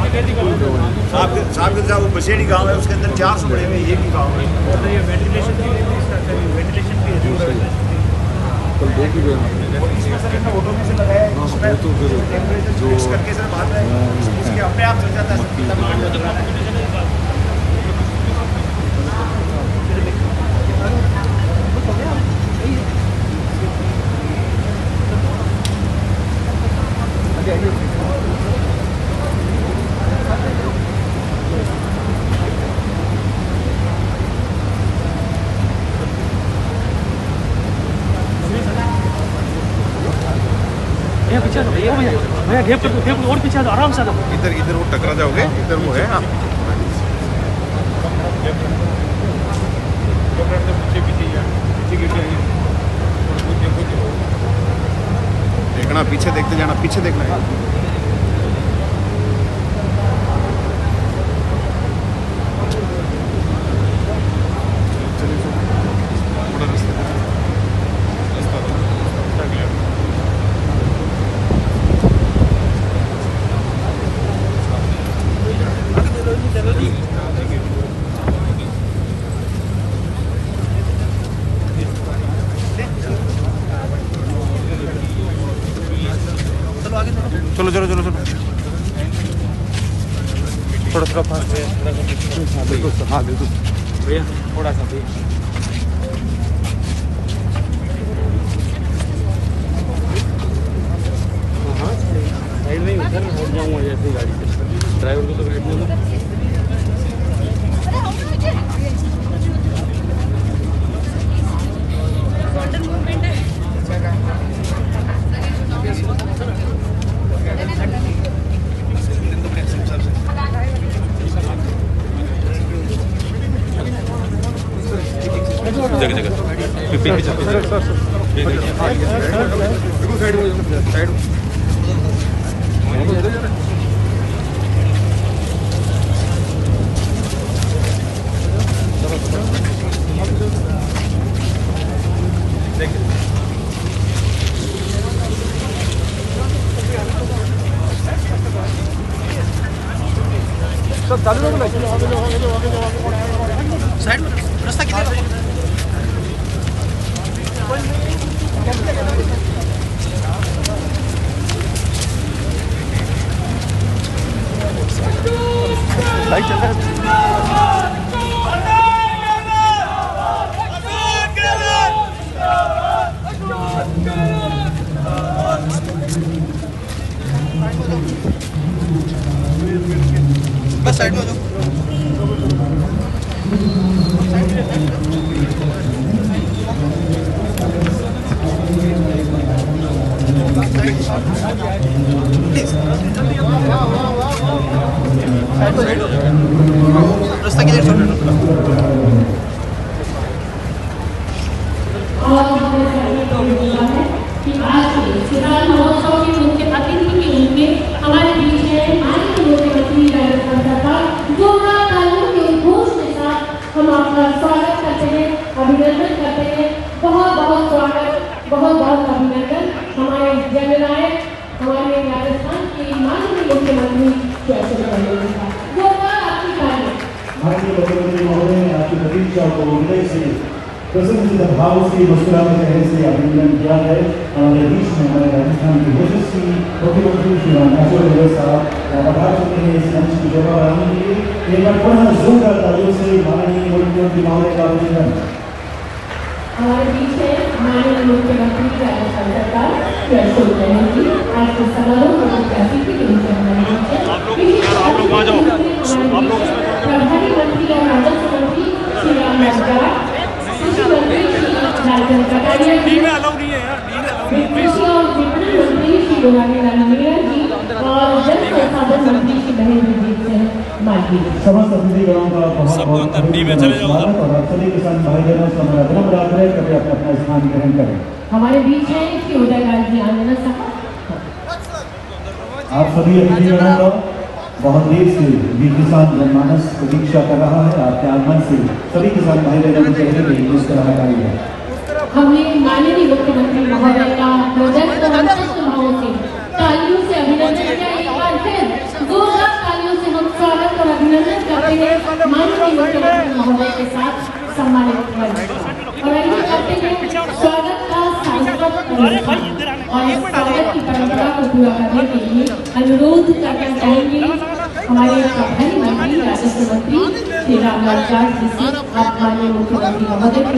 साहब के साथ वो बसेड़ी गांव है, उसके अंदर 400 बड़े हुए, एक ही गांव है। ये वेंटिलेशन की वेंटिलेशन भी है कल देख ही गए इसमें सर इतना ऑटो में से लगाया है, इसमें तो फिर टेम्परेचर फिक्स करके सर बाहर है, इसके अपने आप चल जाता है सर, कितना मिनट लग रहा है। भैया पीछे भैया भैया घेप कर घेप और पीछे आराम से इधर इधर वो टकरा जाओगे, इधर वो है आप देखना, पीछे देखते जाना, पीछे देखना है। चलो चलो चलो चलो थोड़ा थोड़ा फास्ट है, बिल्कुल हाँ बिल्कुल भैया थोड़ा सा भी हाँ साइड में उधर हट जाऊँगा जैसे गाड़ी से, ड्राइवर को तो बैठने दो। जगह जगह पीछे चल साइड साइड सब चालू रखो, साइड में रास्ता किधर है? लाइट चल रहा है। बस साइड में हो जाओ। रास्ता किधर छोड़ कि आज किसान महोत्सव के मुख्य अतिथि के रूप में हमारे बीच है माननीय मुख्यमंत्री राजस्थान सरकार, जोरदार तालियों के उद्घोष के साथ हम आपका स्वागत करते हैं, अभिनंदन करते हैं। बहुत बहुत स्वागत, बहुत बहुत अभिनंदन हमारे जननायक, हमारे राजस्थान के माननीय मुख्यमंत्री कैसे जोरदार आपकी तालियां। माननीय मुख्यमंत्री महोदय ने आपकी प्रतीक्षा को हृदय से प्रसन्न भाव से मुस्कुराते चेहरे से अभिनंदन किया है। हमारे बीच में हमारे राजस्थान के यशस्वी मुख्यमंत्री श्री रामनाथ साहब पधार चुके हैं इस मंच की शोभा बढ़ाने के लिए। एक बार पुनः जोरदार तालियों से माननीय मुख्यमंत्री महोदय का अभिनंदन। हमारे बीच है माननीय मुख्यमंत्री राजस्थान सरकार अशोक गहलोत जी। आज के समारोह में मुख्य अतिथि के रूप में हमारे बीच है प्रभारी मंत्री और राजस्व मंत्री श्री रामनाथ जाट, कृषि मंत्री श्री लालचंद कटारिया जी, वित्त और विपणन मंत्री श्री गुलाबी लाल मीणा जी और जल संसाधन मंत्री श्री महेंद्रजीत सिंह मालवी। समस्त अतिथिगणों का बहुत बहुत स्वागत और आप सभी किसान भाई बहनों से हमारा विनम्र आग्रह है कि अपना अपना स्थान ग्रहण करें। हमारे बीच है श्री उदयलाल जी आनंद साहब। आप सभी अतिथिगणों का बहुत देर से भी किसान जनमानस प्रतीक्षा कर रहा है। आपके आगमन से सभी किसान भाई बहनों के चेहरे पे मुस्कुराहट आई है। हमने माननीय मुख्यमंत्री महोदय का हृदय भावों से तालियों से अभिनंदन किया। एक बार फिर जोरदार तालियों से करते हैं माननीय मुख्यमंत्री महोदय के साथ सम्मानित किया और आइए करते हैं स्वागत का सांस्कृतिक अनुष्ठान और इस स्वागत की परंपरा को पूरा करने के लिए अनुरोध करना चाहेंगे हमारे प्रभारी मंत्री राजस्व मंत्री श्री रामलाल जाट जी से आप माननीय मुख्यमंत्री महोदय की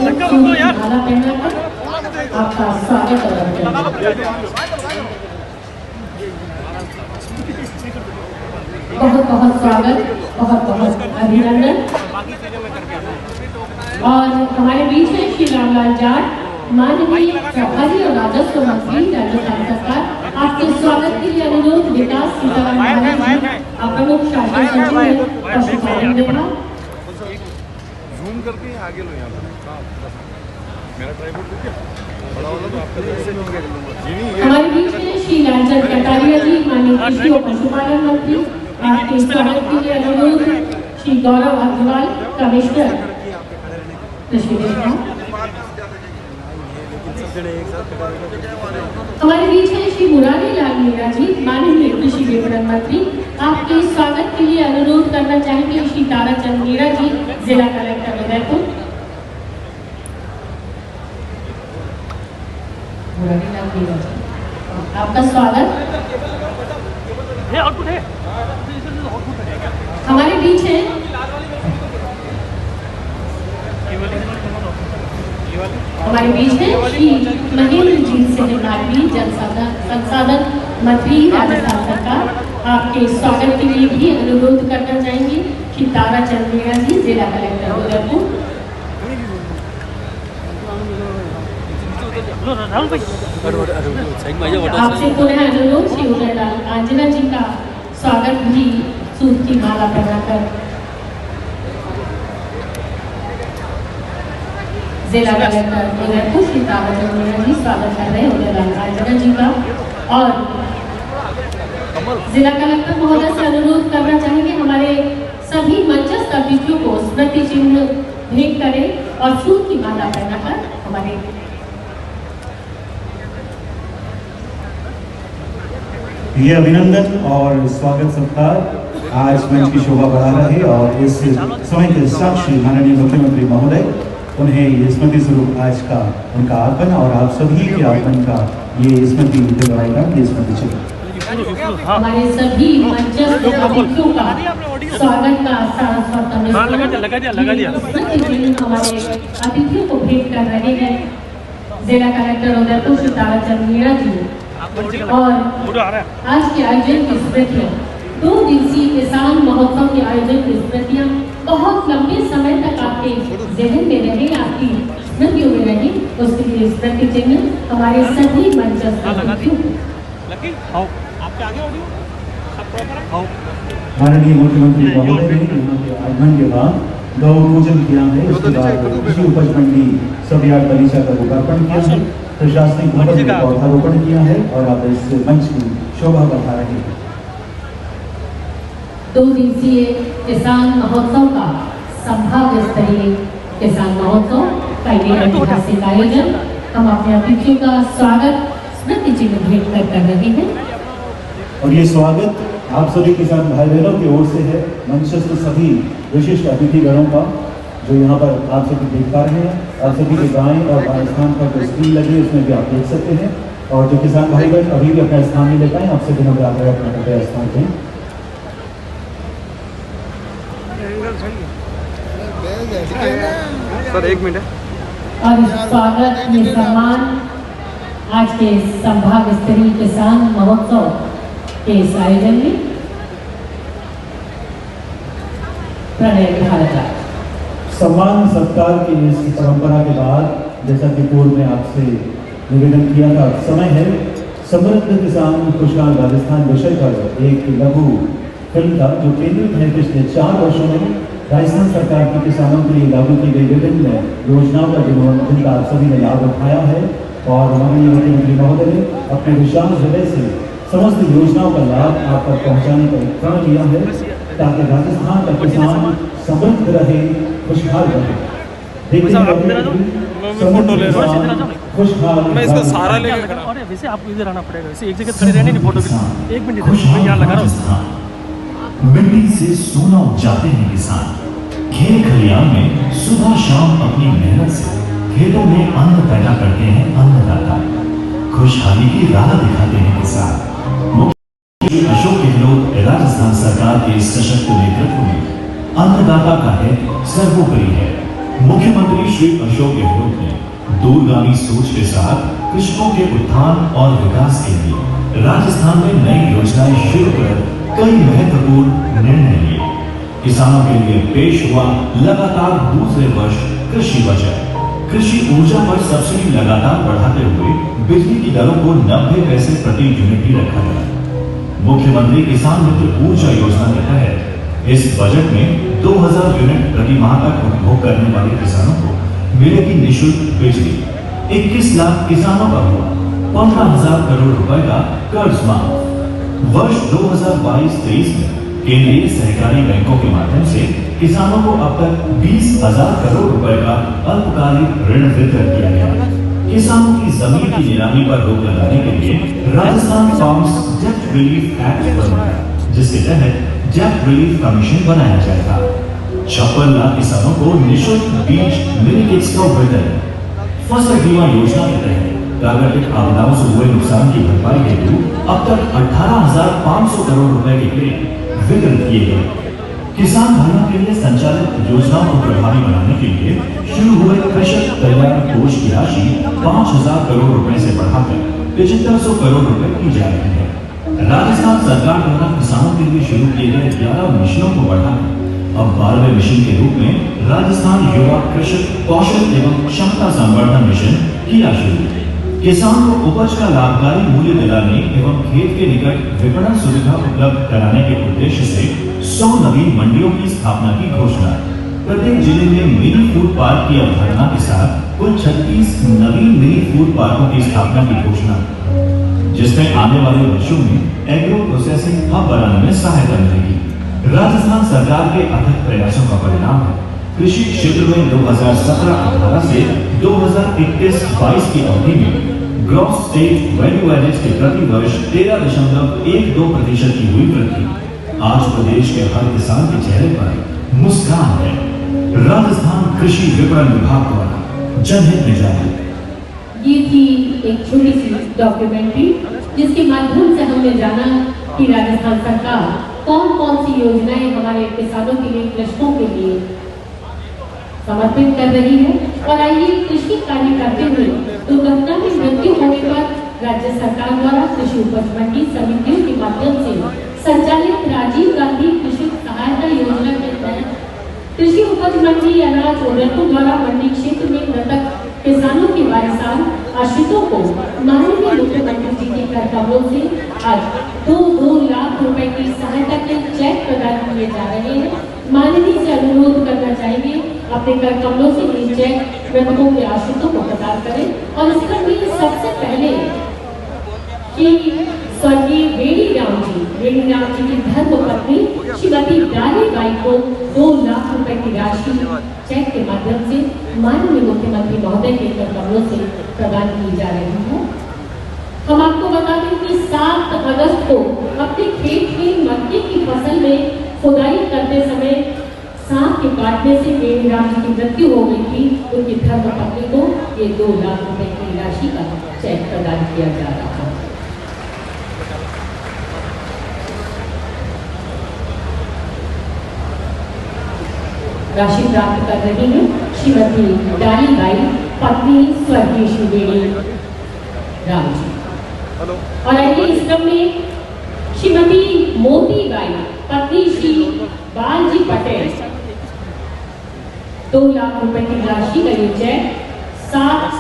माला पहनाकर आपका स्वागत करते हैं। बहुत बहुत स्वागत, बहुत बहुत अभिनंदन। और हमारे बीच में श्री रामलाल जाट माननीय प्रभारी और राजस्व मंत्री राजस्थान सरकार आपके स्वागत के लिए अनुरोध विकास सीताराम प्रमुख शासन सचिव पशुपालन विभाग जूम करके आगे लो यहाँ मेरा ट्राइपॉड देखिए बड़ा वाला तो आपका जैसे हमारे बीच में श्री लालचंद कटारिया जी माननीय कृषि और पशुपालन मंत्री आपके स्वागत के लिए अनुरोध श्री गौरव अग्रवाल कमिश्नर कृषि विभाग। हमारे बीच में श्री मुरारी लाल मीणा जी माननीय कृषि विपणन मंत्री आपके स्वागत के लिए अनुरोध करना चाहेंगे श्री ताराचंद मीणा जी जिला कलेक्टर उदयपुर। मुरारी लाल मीणा जी आपका स्वागत। हमारे बीच है श्री महेंद्र जी सिंह मालवी जल संसाधन मंत्री राजस्थान सरकार आपके स्वागत के लिए भी अनुरोध करना चाहेंगे श्री ताराचंद मीणा जी जिला कलेक्टर उदयपुर। आपसे पुनः अनुरोध श्री उदयलाल आंजना जी का स्वागत भी सूत की माला पहनाकर जिला कलेक्टर उदयपुर श्री ताराचंद मीणा जी स्वागत कर रहे हैं उदयलाल आंजना जी का। और जिला कलेक्टर महोदय से अनुरोध करना चाहेंगे हमारे सभी मंचस्थ अतिथियों को स्मृति चिन्ह भेंट करें और सूत की माला पहनाकर हमारे ये अभिनंदन और स्वागत सत्कार आज मंच की शोभा बढ़ा रहे और इस समय के साक्षी माननीय मुख्यमंत्री महोदय उन्हें ये स्मृति स्वरूप आज का उनका आगमन और आप सभी के आगमन का ये स्मृति दिलवाएगा ये स्मृति चिन्ह। हमारे सभी मंचस्थ अतिथियों का स्वागत का सारस्वत हमारे अतिथियों को भेंट कर रहे हैं जिला कलेक्टर उदयपुर श्री ताराचंद मीणा जी। और आज के आयोजन की स्मृतियाँ 2 दिवसीय किसान महोत्सव के आयोजन की स्मृतियाँ बहुत लंबे समय तक आपके जहन में रहे, आपकी स्मृतियों में रहे। उसके लिए स्मृति चिन्ह हमारे सभी मंचस्थ माननीय मुख्यमंत्री महोदय ने यहाँ के आगमन के बाद गौ पूजन किया है। उसके बाद कृषि उपज मंडी सबियाट बगीचा का लोकार्पण किया है, प्रशासनिक भवन में पौधारोपण किया है और अब इस मंच की शोभा बढ़ा रहे हैं। 2 दिवसीय किसान महोत्सव का संभाग स्तरीय किसान महोत्सव का ये ऐतिहासिक आयोजन हम अपने अतिथियों का स्वागत स्मृति चिन्ह भेंट कर रहे हैं। और ये स्वागत आप सभी किसान भाई बहनों की ओर से है, मंचस्थ सभी विशिष्ट अतिथिगणों का जो यहाँ पर आप सभी देख पा रहे हैं। आप सभी के दाएं और बाएं स्थान पर जो स्क्रीन लगी है उसमें भी आप देख सकते हैं। और जो किसान भाई बहन अभी भी अपना स्थान नहीं ले पाए आपसे विनम्र आग्रह अपना कृपया स्थान दें। सर 1 मिनट और इस स्वागत में सम्मान आज के संभाग स्तरीय किसान महोत्सव के इस आयोजन में प्रणय भारद्वाज। सम्मान सत्कार की इस परंपरा के बाद जैसा कि पूर्व में आपसे निवेदन किया था, समय है समृद्ध किसान खुशहाल राजस्थान विषय पर एक लघु फिल्म था जो केंद्रित है पिछले 4 वर्षों में राजस्थान सरकार की किसानों के लिए लागू की गई विभिन्न योजनाओं का जिनका आप सभी ने लाभ उठाया है। और माननीय मुख्यमंत्री महोदय ने अपने विशाल हृदय से समस्त योजनाओं का लाभ आप तक पहुँचाने का प्रण लिया है ताकि राजस्थान का किसान समृद्ध रहे, खुशहाल रहे। मैं इसका सहारा लेके खड़ा। वैसे आपको इधर आना पड़ेगा, वैसे एक जगह खड़े रहने नहीं फोटो। 1 मिनट यहाँ लगा रहा हूँ। मिट्टी से सोना उपजाते हैं किसान। खेत खलियान में सुबह शाम अपनी मेहनत से खेतों में अन्न पैदा करते हैं अन्नदाता। खुशहाली की राह दिखाते हैं किसान। मुख्यमंत्री अशोक गहलोत राजस्थान सरकार के सशक्त नेतृत्व में अन्नदाता का हित सर्वोपरि है। मुख्यमंत्री श्री अशोक गहलोत ने दूरगामी सोच के साथ कृषकों के उत्थान और विकास के लिए राजस्थान में नई योजनाएं शुरू कर कई महत्वपूर्ण निर्णय लिए। किसानों के लिए पेश हुआ लगातार दूसरे वर्ष कृषि बजट। कृषि ऊर्जा पर सब्सिडी लगातार बढ़ाते हुए बिजली की दरों को 90 पैसे प्रति यूनिट ही रखा गया। मुख्यमंत्री किसान मित्र ऊर्जा योजना के तहत इस बजट में 2000 यूनिट प्रति माह तक उपभोग करने वाले किसानों को मिलेगी निःशुल्क बिजली। 21 लाख किसानों का हुआ 15,000 करोड़ रुपए का कर्ज माफ। वर्ष 2022-23 में केंद्रीय सहकारी बैंकों के माध्यम से किसानों को अब तक 20,000 करोड़ रुपए का अल्पकालिक ऋण वितरण किया गया। किसानों की जमीन की नीलामी पर रोक लगाने के लिए राजस्थान फार्म्स डेब्ट रिलीफ एक्ट बनाया, जिसके तहत डेब्ट रिलीफ कमीशन बनाया जाएगा। 56 लाख किसानों को निःशुल्क बीज मिनीकिट्स का वितरण। फसल बीमा योजना के तहत प्राकृतिक आपदाओं से हुए नुकसान की भरपाई हेतु अब तक 18,500 करोड़ रुपए के क्लेम वितरित किए गए। किसान भाइयों के लिए संचालित योजनाओं को प्रभावी बनाने के लिए शुरू हुए कृषक कल्याण कोष की राशि 5,000 करोड़ रुपए से बढ़ाकर 7500 करोड़ रुपए की जा रही है। राजस्थान सरकार द्वारा किसानों के लिए शुरू किए गए 11 मिशनों को बढ़ाकर अब 12वें मिशन के रूप में राजस्थान युवा कृषक कौशल एवं क्षमता संवर्धन मिशन किया शुरू। किसान को उपज का लाभकारी मूल्य दिलाने एवं खेत के निकट विपणन सुविधा उपलब्ध कराने के उद्देश्य से 100 नवीन मंडियों की स्थापना की घोषणा। प्रत्येक जिले में मिनी फूड पार्क की अवधारणा के साथ कुल 36 नवीन मिनी फूड पार्कों की स्थापना की घोषणा, जिसमें आने वाले वर्षों में एग्रो प्रोसेसिंग हब बनाने में सहायता मिलेगी। राजस्थान सरकार के अथक प्रयासों का परिणाम है कृषि क्षेत्र में 2017-18 से 2021-22 की अवधि में ग्रॉस स्टेट वैल्यू एडेड के प्रति वर्ष 13.12% की हुई वृद्धि। आज प्रदेश के हर किसान के चेहरे पर मुस्कान है। राजस्थान कृषि विपणन विभाग द्वारा जनहित में जारी। ये थी एक छोटी सी डॉक्यूमेंट्री जिसके माध्यम से हमने जाना कि राजस्थान सरकार कौन कौन सी योजनाएं हमारे किसानों के लिए, कृषकों के लिए समर्पित कर रही है। और आइए कृषि कार्य करते हुए दुर्घटना में मृत्यु होने पर राज्य सरकार द्वारा कृषि उपज मंडी समितियों के माध्यम से संचालित राजीव गांधी कृषि सहायता योजना के तहत कृषि उपज मंडी अनाज उद्योगों द्वारा मंडी क्षेत्र में मृतक किसानों के वारिसान आश्रितों को माननीय मुख्यमंत्री जी के कर्तव्यों से आज 2 लाख रुपए की सहायता के चेक प्रदान किए जा रहे हैं। माननीय से अनुरोध करना चाहेंगे अपने कर कमलों से ये चेक मृतकों के आश्रितों को प्रदान करें। और इसका भी सबसे पहले कि स्वर्गीय वेणी राम जी की धर्म पत्नी श्रीमती डाली बाई को 2 लाख रुपए की राशि चेक के माध्यम से माननीय मुख्यमंत्री महोदय के कर कमलों से प्रदान की जा रही है। हम आपको बता दें कि 7 अगस्त को अपने खेत में मक्के की फसल में खुदाई करते समय सांप के काटने से वेणी राम जी की मृत्यु हो गई थी। उनकी धर्मपत्नी को ये 2 लाख रुपए की राशि का चेक प्रदान किया जा रहा है। राशि प्राप्त कर रही है श्रीमती डाली बाई, पत्नी स्वर्गीय श्री वेणी राम जी। और आइए इस क्रम में श्रीमती मोती बाई, पत्नी श्री बालजी पटेल, 2 लाख रुपए की राशि का ये चेक 7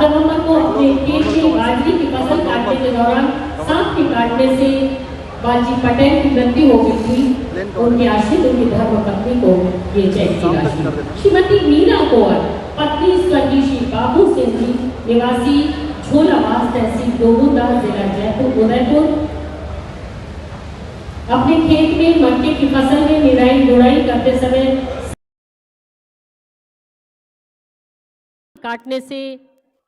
नवंबर को अपने खेत में बाजरी की फसल काटने के दौरान सांप के काटने से बालजी पटेल की मृत्यु हो गई थी। उनके आश्रित उनकी धर्मपत्नी को ये चेक की राशि। श्रीमती मीना कोवर, पत्नी स्वर्गीय श्री बाबू सिंह जी, निवासी झोलावास तहसील दोगुंदा, जिला जयपुर उदयपुर, अपने खेत में मक्के की फसल में निराई गुड़ाई करते समय काटने से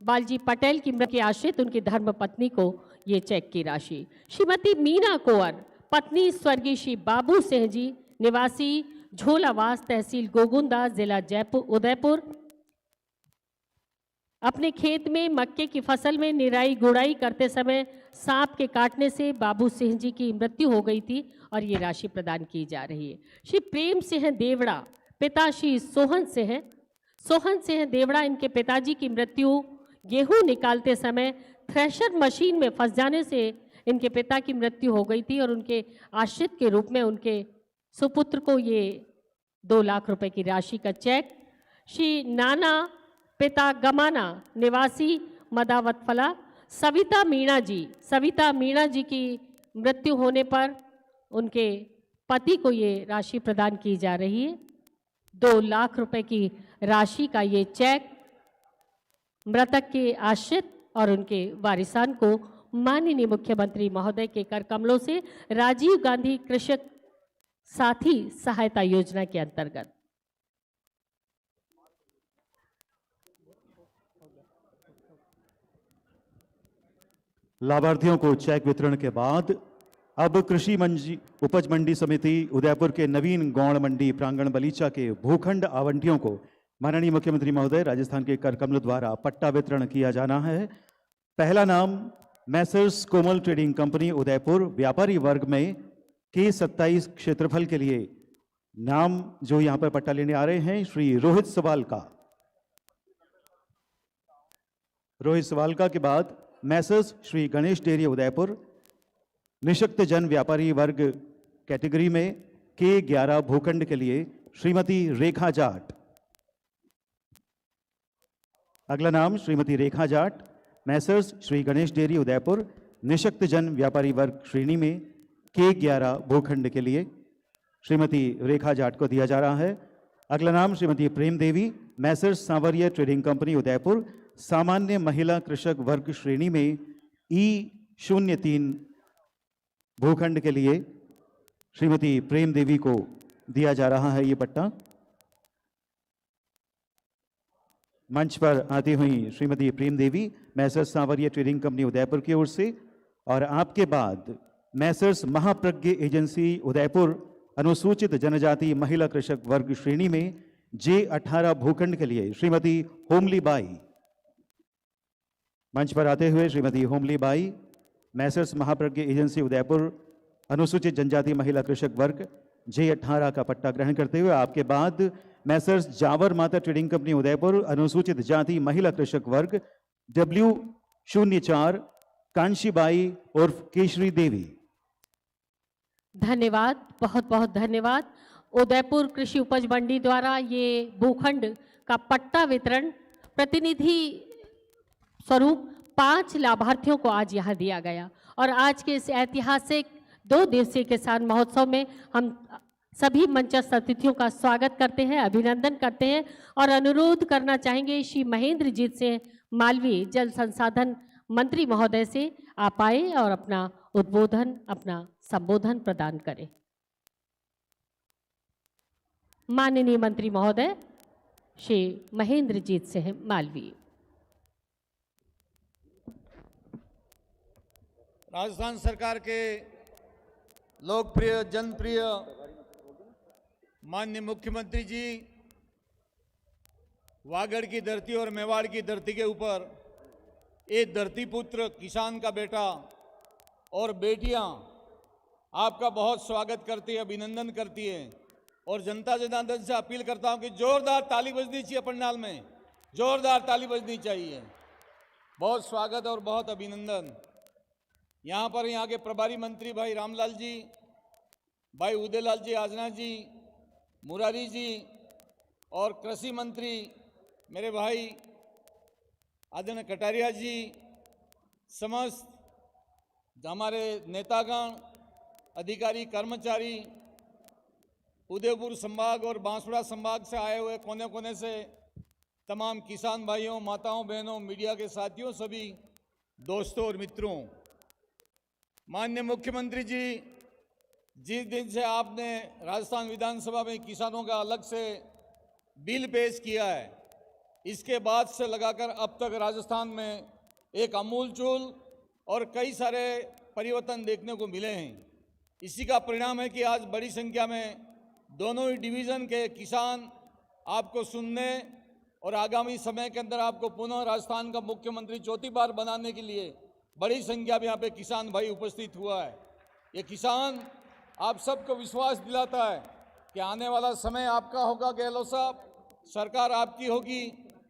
बालजी पटेल की मृत्यु के आश्रित उनकी धर्मपत्नी को ये चेक की राशि। श्रीमती मीना कोवर, पत्नी स्वर्गीय श्री बाबू सिंह जी, निवासी झोलावास, तहसील गोगुंदा, जिला उदयपुर, अपने खेत में मक्के की फसल में निराई गुड़ाई करते समय सांप के काटने से बाबू सिंह जी की मृत्यु हो गई थी और ये राशि प्रदान की जा रही है। श्री प्रेम सिंह देवड़ा, पिता श्री सोहन सिंह देवड़ा, इनके पिताजी की मृत्यु गेहूं निकालते समय थ्रेशर मशीन में फंस जाने से इनके पिता की मृत्यु हो गई थी और उनके आश्रित के रूप में उनके सुपुत्र को ये 2 लाख रुपए की राशि का चेक। श्री नाना, पिता गमाना, निवासी मदावतफला, सविता मीणा जी की मृत्यु होने पर उनके पति को ये राशि प्रदान की जा रही है। 2 लाख रुपए की राशि का ये चेक मृतक के आश्रित और उनके वारिसान को माननीय मुख्यमंत्री महोदय के कर कमलों से राजीव गांधी कृषक साथी सहायता योजना के अंतर्गत। लाभार्थियों को चेक वितरण के बाद अब कृषि उपज मंडी समिति उदयपुर के नवीन गौण मंडी प्रांगण बलीचा के भूखंड आवंटियों को माननीय मुख्यमंत्री महोदय राजस्थान के कर कमलों द्वारा पट्टा वितरण किया जाना है। पहला नाम मैसर्स कोमल ट्रेडिंग कंपनी उदयपुर, व्यापारी वर्ग में K27 क्षेत्रफल के लिए नाम जो यहां पर पट्टा लेने आ रहे हैं श्री रोहित सवालका के बाद मैसर्स श्री गणेश डेयरी उदयपुर, निशक्त जन व्यापारी वर्ग कैटेगरी में K11 भूखंड के लिए श्रीमती रेखा जाट। अगला नाम श्रीमती रेखा जाट, मैसर्स श्री गणेश डेयरी उदयपुर, निशक्त जन व्यापारी वर्ग श्रेणी में K11 भूखंड के लिए श्रीमती रेखा जाट को दिया जा रहा है। अगला नाम श्रीमती प्रेम देवी, मैसर्स सांवरिया ट्रेडिंग कंपनी उदयपुर, सामान्य महिला कृषक वर्ग श्रेणी में E03 भूखंड के लिए श्रीमती प्रेम देवी को दिया जा रहा है ये पट्टा। मंच पर आती हुई श्रीमती प्रेम देवी मैसर्स सांवरिया ट्रेडिंग कंपनी उदयपुर की ओर से, और आपके बाद मैसर्स महाप्रज्ञ एजेंसी उदयपुर अनुसूचित जनजाति महिला कृषक वर्ग श्रेणी में J18 भूखंड के लिए श्रीमती होमली बाई। मंच पर आते हुए Shrimati homely by Messrs Mahapragya agency Udaipur अनुसूचित जनजाति महिला कृषक वर्ग J18 का पट्टा ग्रहण करते हुए आपके बाद मैसर्स जावर माता ट्रेडिंग कंपनी उदयपुर अनुसूचित जाति महिला कृषक वर्ग W04 कांशीबाई उर्फ केशरी देवी। धन्यवाद, बहुत बहुत धन्यवाद। उदयपुर कृषि उपज मंडी द्वारा ये भूखंड का पट्टा वितरण प्रतिनिधि स्वरूप 5 लाभार्थियों को आज यहाँ दिया गया और आज के इस ऐतिहासिक 2 दिवसीय किसान महोत्सव में हम सभी मंचस्थ अतिथियों का स्वागत करते हैं, अभिनंदन करते हैं और अनुरोध करना चाहेंगे श्री महेंद्र जीत सिंह मालवीय जल संसाधन मंत्री महोदय से आप आए और अपना संबोधन प्रदान करें। माननीय मंत्री महोदय श्री महेंद्र जीत सिंह मालवीय। राजस्थान सरकार के लोकप्रिय जनप्रिय माननीय मुख्यमंत्री जी वागड़ की धरती और मेवाड़ की धरती के ऊपर एक धरती पुत्र किसान का बेटा और बेटियां आपका बहुत स्वागत करती है, अभिनंदन करती है और जनता जनार्दन से अपील करता हूं कि जोरदार ताली बजनी चाहिए, पंडाल में जोरदार ताली बजनी चाहिए। बहुत स्वागत और बहुत अभिनंदन। यहाँ पर यहाँ के प्रभारी मंत्री भाई रामलाल जी, भाई उदयलाल जी आजना जी, मुरारी जी और कृषि मंत्री मेरे भाई आदरणीय कटारिया जी, समस्त हमारे नेतागण, अधिकारी, कर्मचारी, उदयपुर संभाग और बांसवाड़ा संभाग से आए हुए कोने कोने से तमाम किसान भाइयों, माताओं, बहनों, मीडिया के साथियों, सभी दोस्तों और मित्रों, माननीय मुख्यमंत्री जी, जिस दिन से आपने राजस्थान विधानसभा में किसानों का अलग से बिल पेश किया है, इसके बाद से लगाकर अब तक राजस्थान में एक आमूलचूल और कई सारे परिवर्तन देखने को मिले हैं। इसी का परिणाम है कि आज बड़ी संख्या में दोनों ही डिवीज़न के किसान आपको सुनने और आगामी समय के अंदर आपको पुनः राजस्थान का मुख्यमंत्री चौथी बार बनाने के लिए बड़ी संख्या में यहाँ पे किसान भाई उपस्थित हुआ है। ये किसान आप सबको विश्वास दिलाता है कि आने वाला समय आपका होगा गहलोत साहब, सरकार आपकी होगी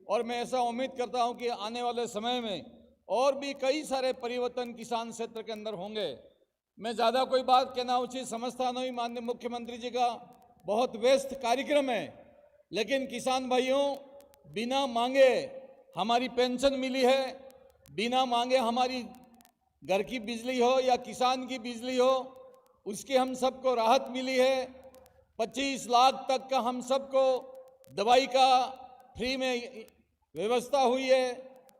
और मैं ऐसा उम्मीद करता हूँ कि आने वाले समय में और भी कई सारे परिवर्तन किसान क्षेत्र के अंदर होंगे। मैं ज़्यादा कोई बात कहना उचित समझता नहीं, माननीय मुख्यमंत्री जी का बहुत व्यस्त कार्यक्रम है, लेकिन किसान भाइयों बिना मांगे हमारी पेंशन मिली है, बिना मांगे हमारी घर की बिजली हो या किसान की बिजली हो उसकी हम सबको राहत मिली है। 25 लाख तक का हम सबको दवाई का फ्री में व्यवस्था हुई है,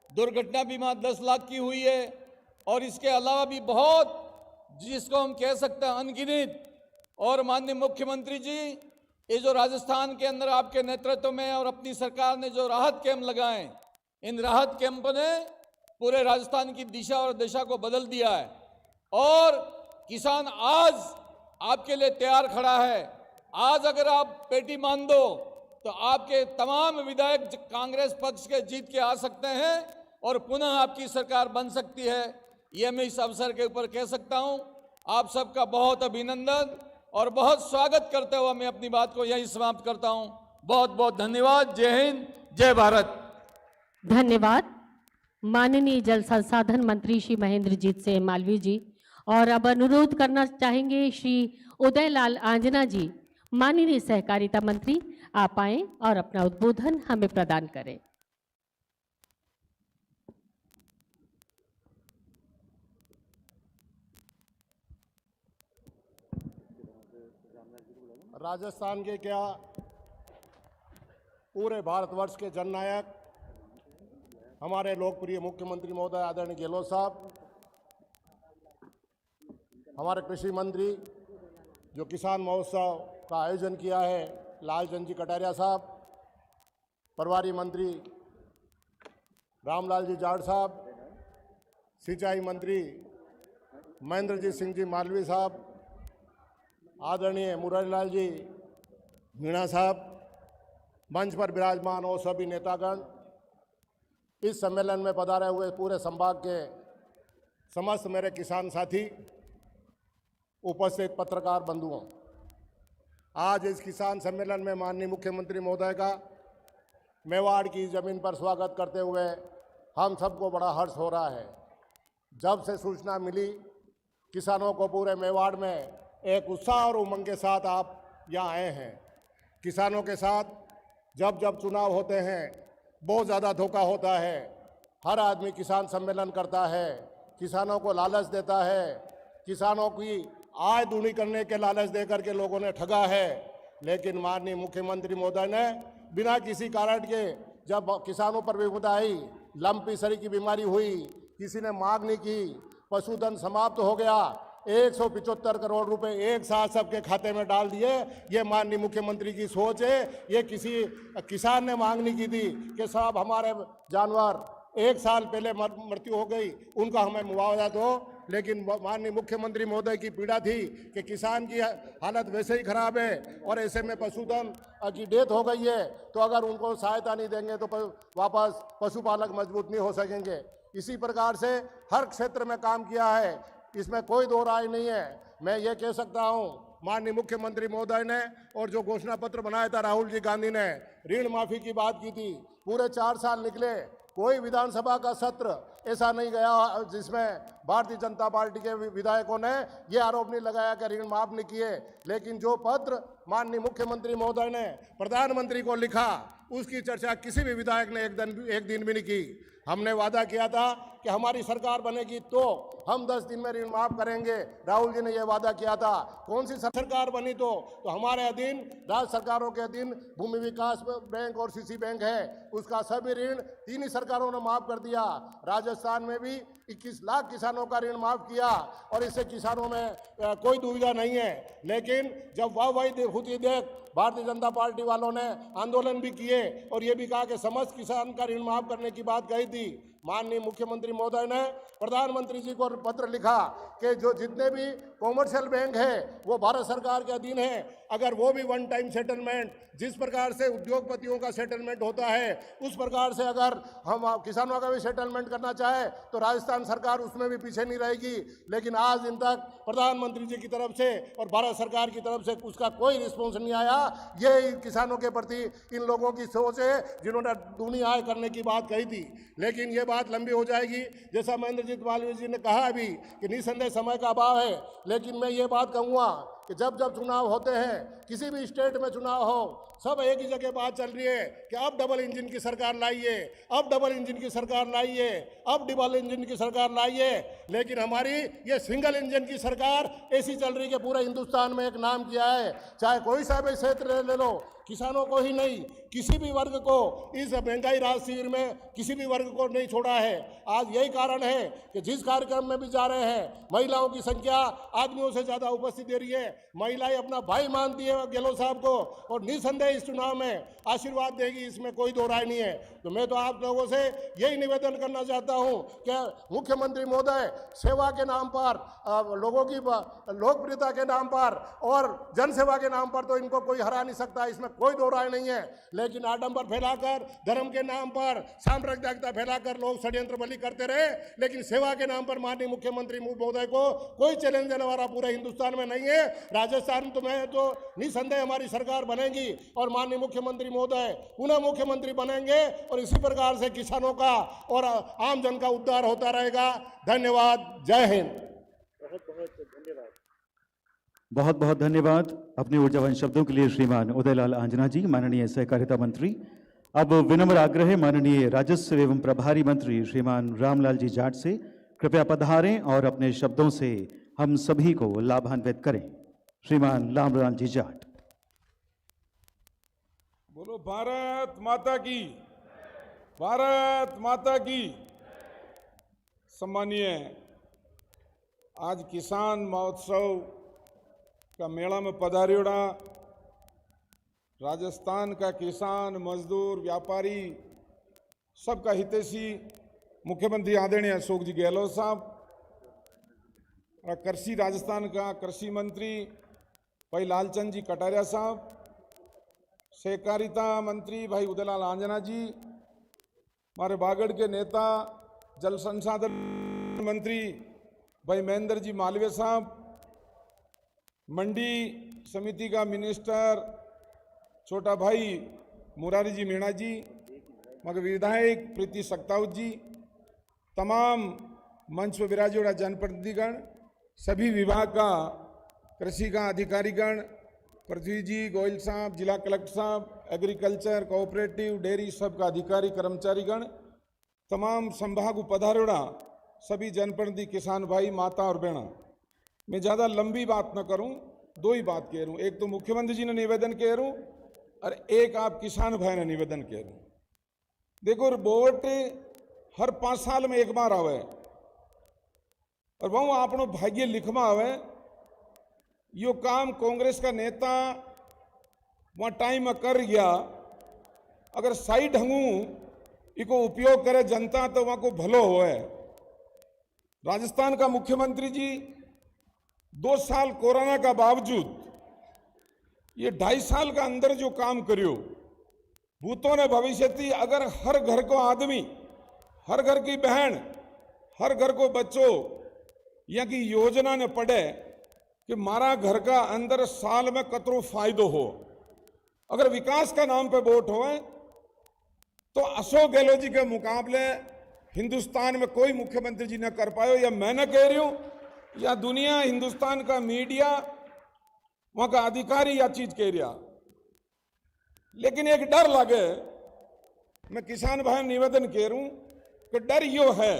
दुर्घटना बीमा 10 लाख की हुई है और इसके अलावा भी बहुत जिसको हम कह सकते हैं अनगिनत। और माननीय मुख्यमंत्री जी ये जो राजस्थान के अंदर आपके नेतृत्व में और अपनी सरकार ने जो राहत कैंप लगाए, इन राहत कैंप ने पूरे राजस्थान की दिशा और दिशा को बदल दिया है और किसान आज आपके लिए तैयार खड़ा है। आज अगर आप पेटी मान दो तो आपके तमाम विधायक कांग्रेस पक्ष के जीत के आ सकते हैं और पुनः आपकी सरकार बन सकती है। ये मैं इस अवसर के ऊपर कह सकता हूं। आप सबका बहुत अभिनंदन और बहुत स्वागत करते हुए मैं अपनी बात को यहीं समाप्त करता हूं। बहुत बहुत धन्यवाद। जय हिंद, जय भारत। धन्यवाद माननीय जल संसाधन मंत्री श्री महेंद्रजीत सिंह मालवीय जी। और अब अनुरोध करना चाहेंगे श्री उदयलाल आंजना जी, माननीय सहकारिता मंत्री, आप आएं और अपना उद्बोधन हमें प्रदान करें। राजस्थान के क्या पूरे भारतवर्ष के जननायक हमारे लोकप्रिय मुख्यमंत्री महोदय आदरणीय गहलोत साहब, हमारे कृषि मंत्री जो किसान महोत्सव का आयोजन किया है लालचंद जी कटारिया साहब, प्रभारी मंत्री रामलाल जी जाट साहब, सिंचाई मंत्री महेंद्रजीत सिंह जी मालवीय साहब, आदरणीय मुरारीलाल जी मीणा साहब, मंच पर विराजमान और सभी नेतागण, इस सम्मेलन में पधारे हुए पूरे संभाग के समस्त मेरे किसान साथी, उपस्थित पत्रकार बंधुओं, आज इस किसान सम्मेलन में माननीय मुख्यमंत्री महोदय का मेवाड़ की ज़मीन पर स्वागत करते हुए हम सबको बड़ा हर्ष हो रहा है। जब से सूचना मिली किसानों को पूरे मेवाड़ में एक उत्साह और उमंग के साथ आप यहाँ आए हैं। किसानों के साथ जब जब चुनाव होते हैं बहुत ज़्यादा धोखा होता है। हर आदमी किसान सम्मेलन करता है, किसानों को लालच देता है, किसानों की आय दूनी करने के लालच देकर के लोगों ने ठगा है। लेकिन माननीय मुख्यमंत्री महोदय ने बिना किसी कारण के जब किसानों पर विपदा आई, लंपी सरी की बीमारी हुई, किसी ने मांग नहीं की, पशुधन समाप्त हो गया, 175 करोड़ रुपए एक साथ सबके खाते में डाल दिए। ये माननीय मुख्यमंत्री की सोच है। ये किसी किसान ने मांग नहीं की थी कि साहब हमारे जानवर एक साल पहले मृत्यु हो गई, उनका हमें मुआवजा दो। लेकिन माननीय मुख्यमंत्री महोदय की पीड़ा थी कि किसान की हालत वैसे ही खराब है और ऐसे में पशुधन की डेथ हो गई है, तो अगर उनको सहायता नहीं देंगे तो वापस पशुपालक मजबूत नहीं हो सकेंगे। इसी प्रकार से हर क्षेत्र में काम किया है, इसमें कोई दो राय नहीं है। मैं ये कह सकता हूँ माननीय मुख्यमंत्री महोदय ने और जो घोषणा पत्र बनाया था राहुल जी गांधी ने, ऋण माफी की बात की थी, पूरे 4 साल निकले, कोई विधानसभा का सत्र ऐसा नहीं गया जिसमें भारतीय जनता पार्टी के विधायकों ने ये आरोप नहीं लगाया कि ऋण माफ नहीं किए। लेकिन जो पत्र माननीय मुख्यमंत्री महोदय ने प्रधानमंत्री को लिखा, उसकी चर्चा किसी भी विधायक ने एक दिन भी नहीं की। हमने वादा किया था कि हमारी सरकार बनेगी तो हम 10 दिन में ऋण माफ करेंगे, राहुल जी ने यह वादा किया था। कौन सी सरकार बनी तो हमारे अधीन, राज्य सरकारों के अधीन भूमि विकास बैंक और सीसी बैंक है, उसका सभी ऋण 3 ही सरकारों ने माफ कर दिया। राजस्थान में भी 21 लाख किसानों का ऋण माफ किया और इससे किसानों में कोई दुविधा नहीं है। लेकिन जब वाहवाही होती देख भारतीय जनता पार्टी वालों ने आंदोलन भी किए और ये भी कहा कि समस्त किसान का ऋण माफ करने की बात कही थी। माननीय मुख्यमंत्री महोदय ने प्रधानमंत्री जी को पत्र लिखा कि जो जितने भी कॉमर्शियल बैंक है वो भारत सरकार के अधीन है, अगर वो भी वन टाइम सेटलमेंट जिस प्रकार से उद्योगपतियों का सेटलमेंट होता है उस प्रकार से अगर हम किसानों का भी सेटलमेंट करना चाहे तो राजस्थान सरकार उसमें भी पीछे नहीं रहेगी। लेकिन आज दिन तक प्रधानमंत्री जी की तरफ से और भारत सरकार की तरफ से उसका कोई रिस्पॉन्स नहीं आया। ये किसानों के प्रति इन लोगों की सोच है जिन्होंने दूनी आय करने की बात कही थी, लेकिन ये बात लंबी हो जाएगी। जैसा महेंद्रजीत मालवीय जी ने कहा अभी कि निसंदेह समय का अभाव है, लेकिन मैं ये बात कहूँगा कि जब जब चुनाव होते हैं, किसी भी स्टेट में चुनाव हो, सब एक ही जगह बात चल रही है कि अब डबल इंजन की सरकार लाइए, अब डबल इंजन की सरकार लाइए, अब डबल इंजन की सरकार लाइए। लेकिन हमारी ये सिंगल इंजन की सरकार ऐसी चल रही है कि पूरे हिंदुस्तान में एक नाम किया है। चाहे कोई सा भी क्षेत्र ले लो, किसानों को ही नहीं किसी भी वर्ग को इस महंगाई राहत शिविर में किसी भी वर्ग को नहीं छोड़ा है। आज यही कारण है कि जिस कार्यक्रम में भी जा रहे हैं महिलाओं की संख्या आदमियों से ज़्यादा उपस्थित दे रही है। महिलाएं अपना भाई मानती है गहलोत साहब को और निसंदेह इस चुनाव में आशीर्वाद देगी, इसमें कोई दो राय नहीं है। तो मैं तो आप लोगों से यही निवेदन करना चाहता हूं कि मुख्यमंत्री महोदय सेवा के नाम पर, लोगों की लोकप्रियता के नाम पर और जनसेवा के नाम पर तो इनको कोई हरा नहीं सकता, इसमें कोई दो राय नहीं है। लेकिन आडंबर फैलाकर, धर्म के नाम पर सांप्रदायिकता फैलाकर लोग षड्यंत्र बली करते रहे, लेकिन सेवा के नाम पर माननीय मुख्यमंत्री महोदय को कोई चैलेंज देने वाला पूरे हिंदुस्तान में नहीं है। राजस्थान में तो निसंदेह हमारी सरकार बनेगी और माननीय मुख्यमंत्री महोदय पुनः मुख्यमंत्री बनेंगे और इसी प्रकार से किसानों का और आम जन का उद्धार होता रहेगा। धन्यवाद। जय हिंद। बहुत बहुत धन्यवाद अपने ऊर्जावान शब्दों के लिए श्रीमान उदयलाल आंजना जी, माननीय सहकारिता मंत्री। अब विनम्र आग्रह है माननीय राजस्व एवं प्रभारी मंत्री श्रीमान रामलाल जी जाट से, कृपया पधारें और अपने शब्दों से हम सभी को लाभान्वित करें। श्रीमान रामलाल जी जाट। बोलो भारत माता की, भारत माता की। सम्मानीय आज किसान महोत्सव का मेला में पधारियोड़ा राजस्थान का किसान, मजदूर, व्यापारी सबका हितैषी मुख्यमंत्री आदरणीय अशोक जी गहलोत साहब और कृषि राजस्थान का कृषि मंत्री भाई लालचंद जी कटारिया साहब, सहकारिता मंत्री भाई उदयलाल आंजना जी, हमारे बागड़ के नेता जल संसाधन मंत्री भाई महेंद्र जी मालवीय साहब, मंडी समिति का मिनिस्टर छोटा भाई मुरारी जी मीणा जी, मगर विधायक प्रीति सक्तावत जी, तमाम मंच पर विराजोड़ा जनप्रतिनिधिगण, सभी विभाग का कृषि का अधिकारीगण, पृथ्वी जी गोयल साहब, जिला कलेक्टर साहब, एग्रीकल्चर, कोऑपरेटिव, डेयरी सबका अधिकारी कर्मचारीगण, तमाम संभाग पधारोड़ा सभी जनप्रतिनिधि, किसान भाई, माता और बहना। मैं ज़्यादा लंबी बात न करूं, दो ही बात कह रहा हूं। एक तो मुख्यमंत्री जी ने निवेदन कह रहा हूं और एक आप किसान भाई ने निवेदन कह रहा हूं। देखो वोट हर 5 साल में एक बार आवे और वह आपनो भाग्य लिखवा आवे। यो काम कांग्रेस का नेता वहाँ टाइम में कर गया, अगर सही ढंगू इको उपयोग करे जनता तो वहाँ को भलो होए। राजस्थान का मुख्यमंत्री जी 2 साल कोरोना का बावजूद ये 2.5 साल का अंदर जो काम करियो भूतों ने भविष्य थी, अगर हर घर को आदमी, हर घर की बहन, हर घर को बच्चों यहाँ की योजना ने पढ़े कि मारा घर का अंदर साल में कतरो फायदो हो, अगर विकास का नाम पे वोट हो तो अशोक गहलोत जी के मुकाबले हिंदुस्तान में कोई मुख्यमंत्री जी न कर पायो। या मैं न कह रही हूं या दुनिया, हिंदुस्तान का मीडिया, वहां का अधिकारी या चीज कह रहा। लेकिन एक डर लगे, मैं किसान भाई निवेदन कह रहा हूं कि डर यो है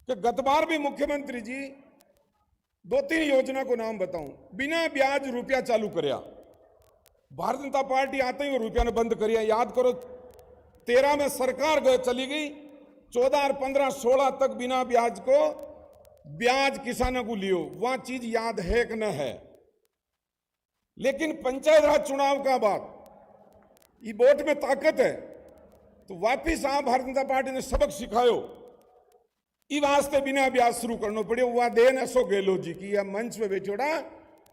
कि गत बार भी मुख्यमंत्री जी 2-3 योजना को नाम बताऊं, बिना ब्याज रुपया चालू करया। भारतीय जनता पार्टी आते ही वो रुपया ने बंद करिया। याद करो 13 में सरकार चली गई, 14 और 15, 16 तक बिना ब्याज को ब्याज किसानों को लियो। वह चीज याद है कि न है। लेकिन पंचायत राज चुनाव का बाद ये वोट में ताकत है तो वापिस आप भारतीय जनता पार्टी ने सबक सिखायो ई वास्ते बिना ब्याज शुरू करना पड़े। वह देन अशोक गहलोत जी की, यह मंच पे बैठोड़ा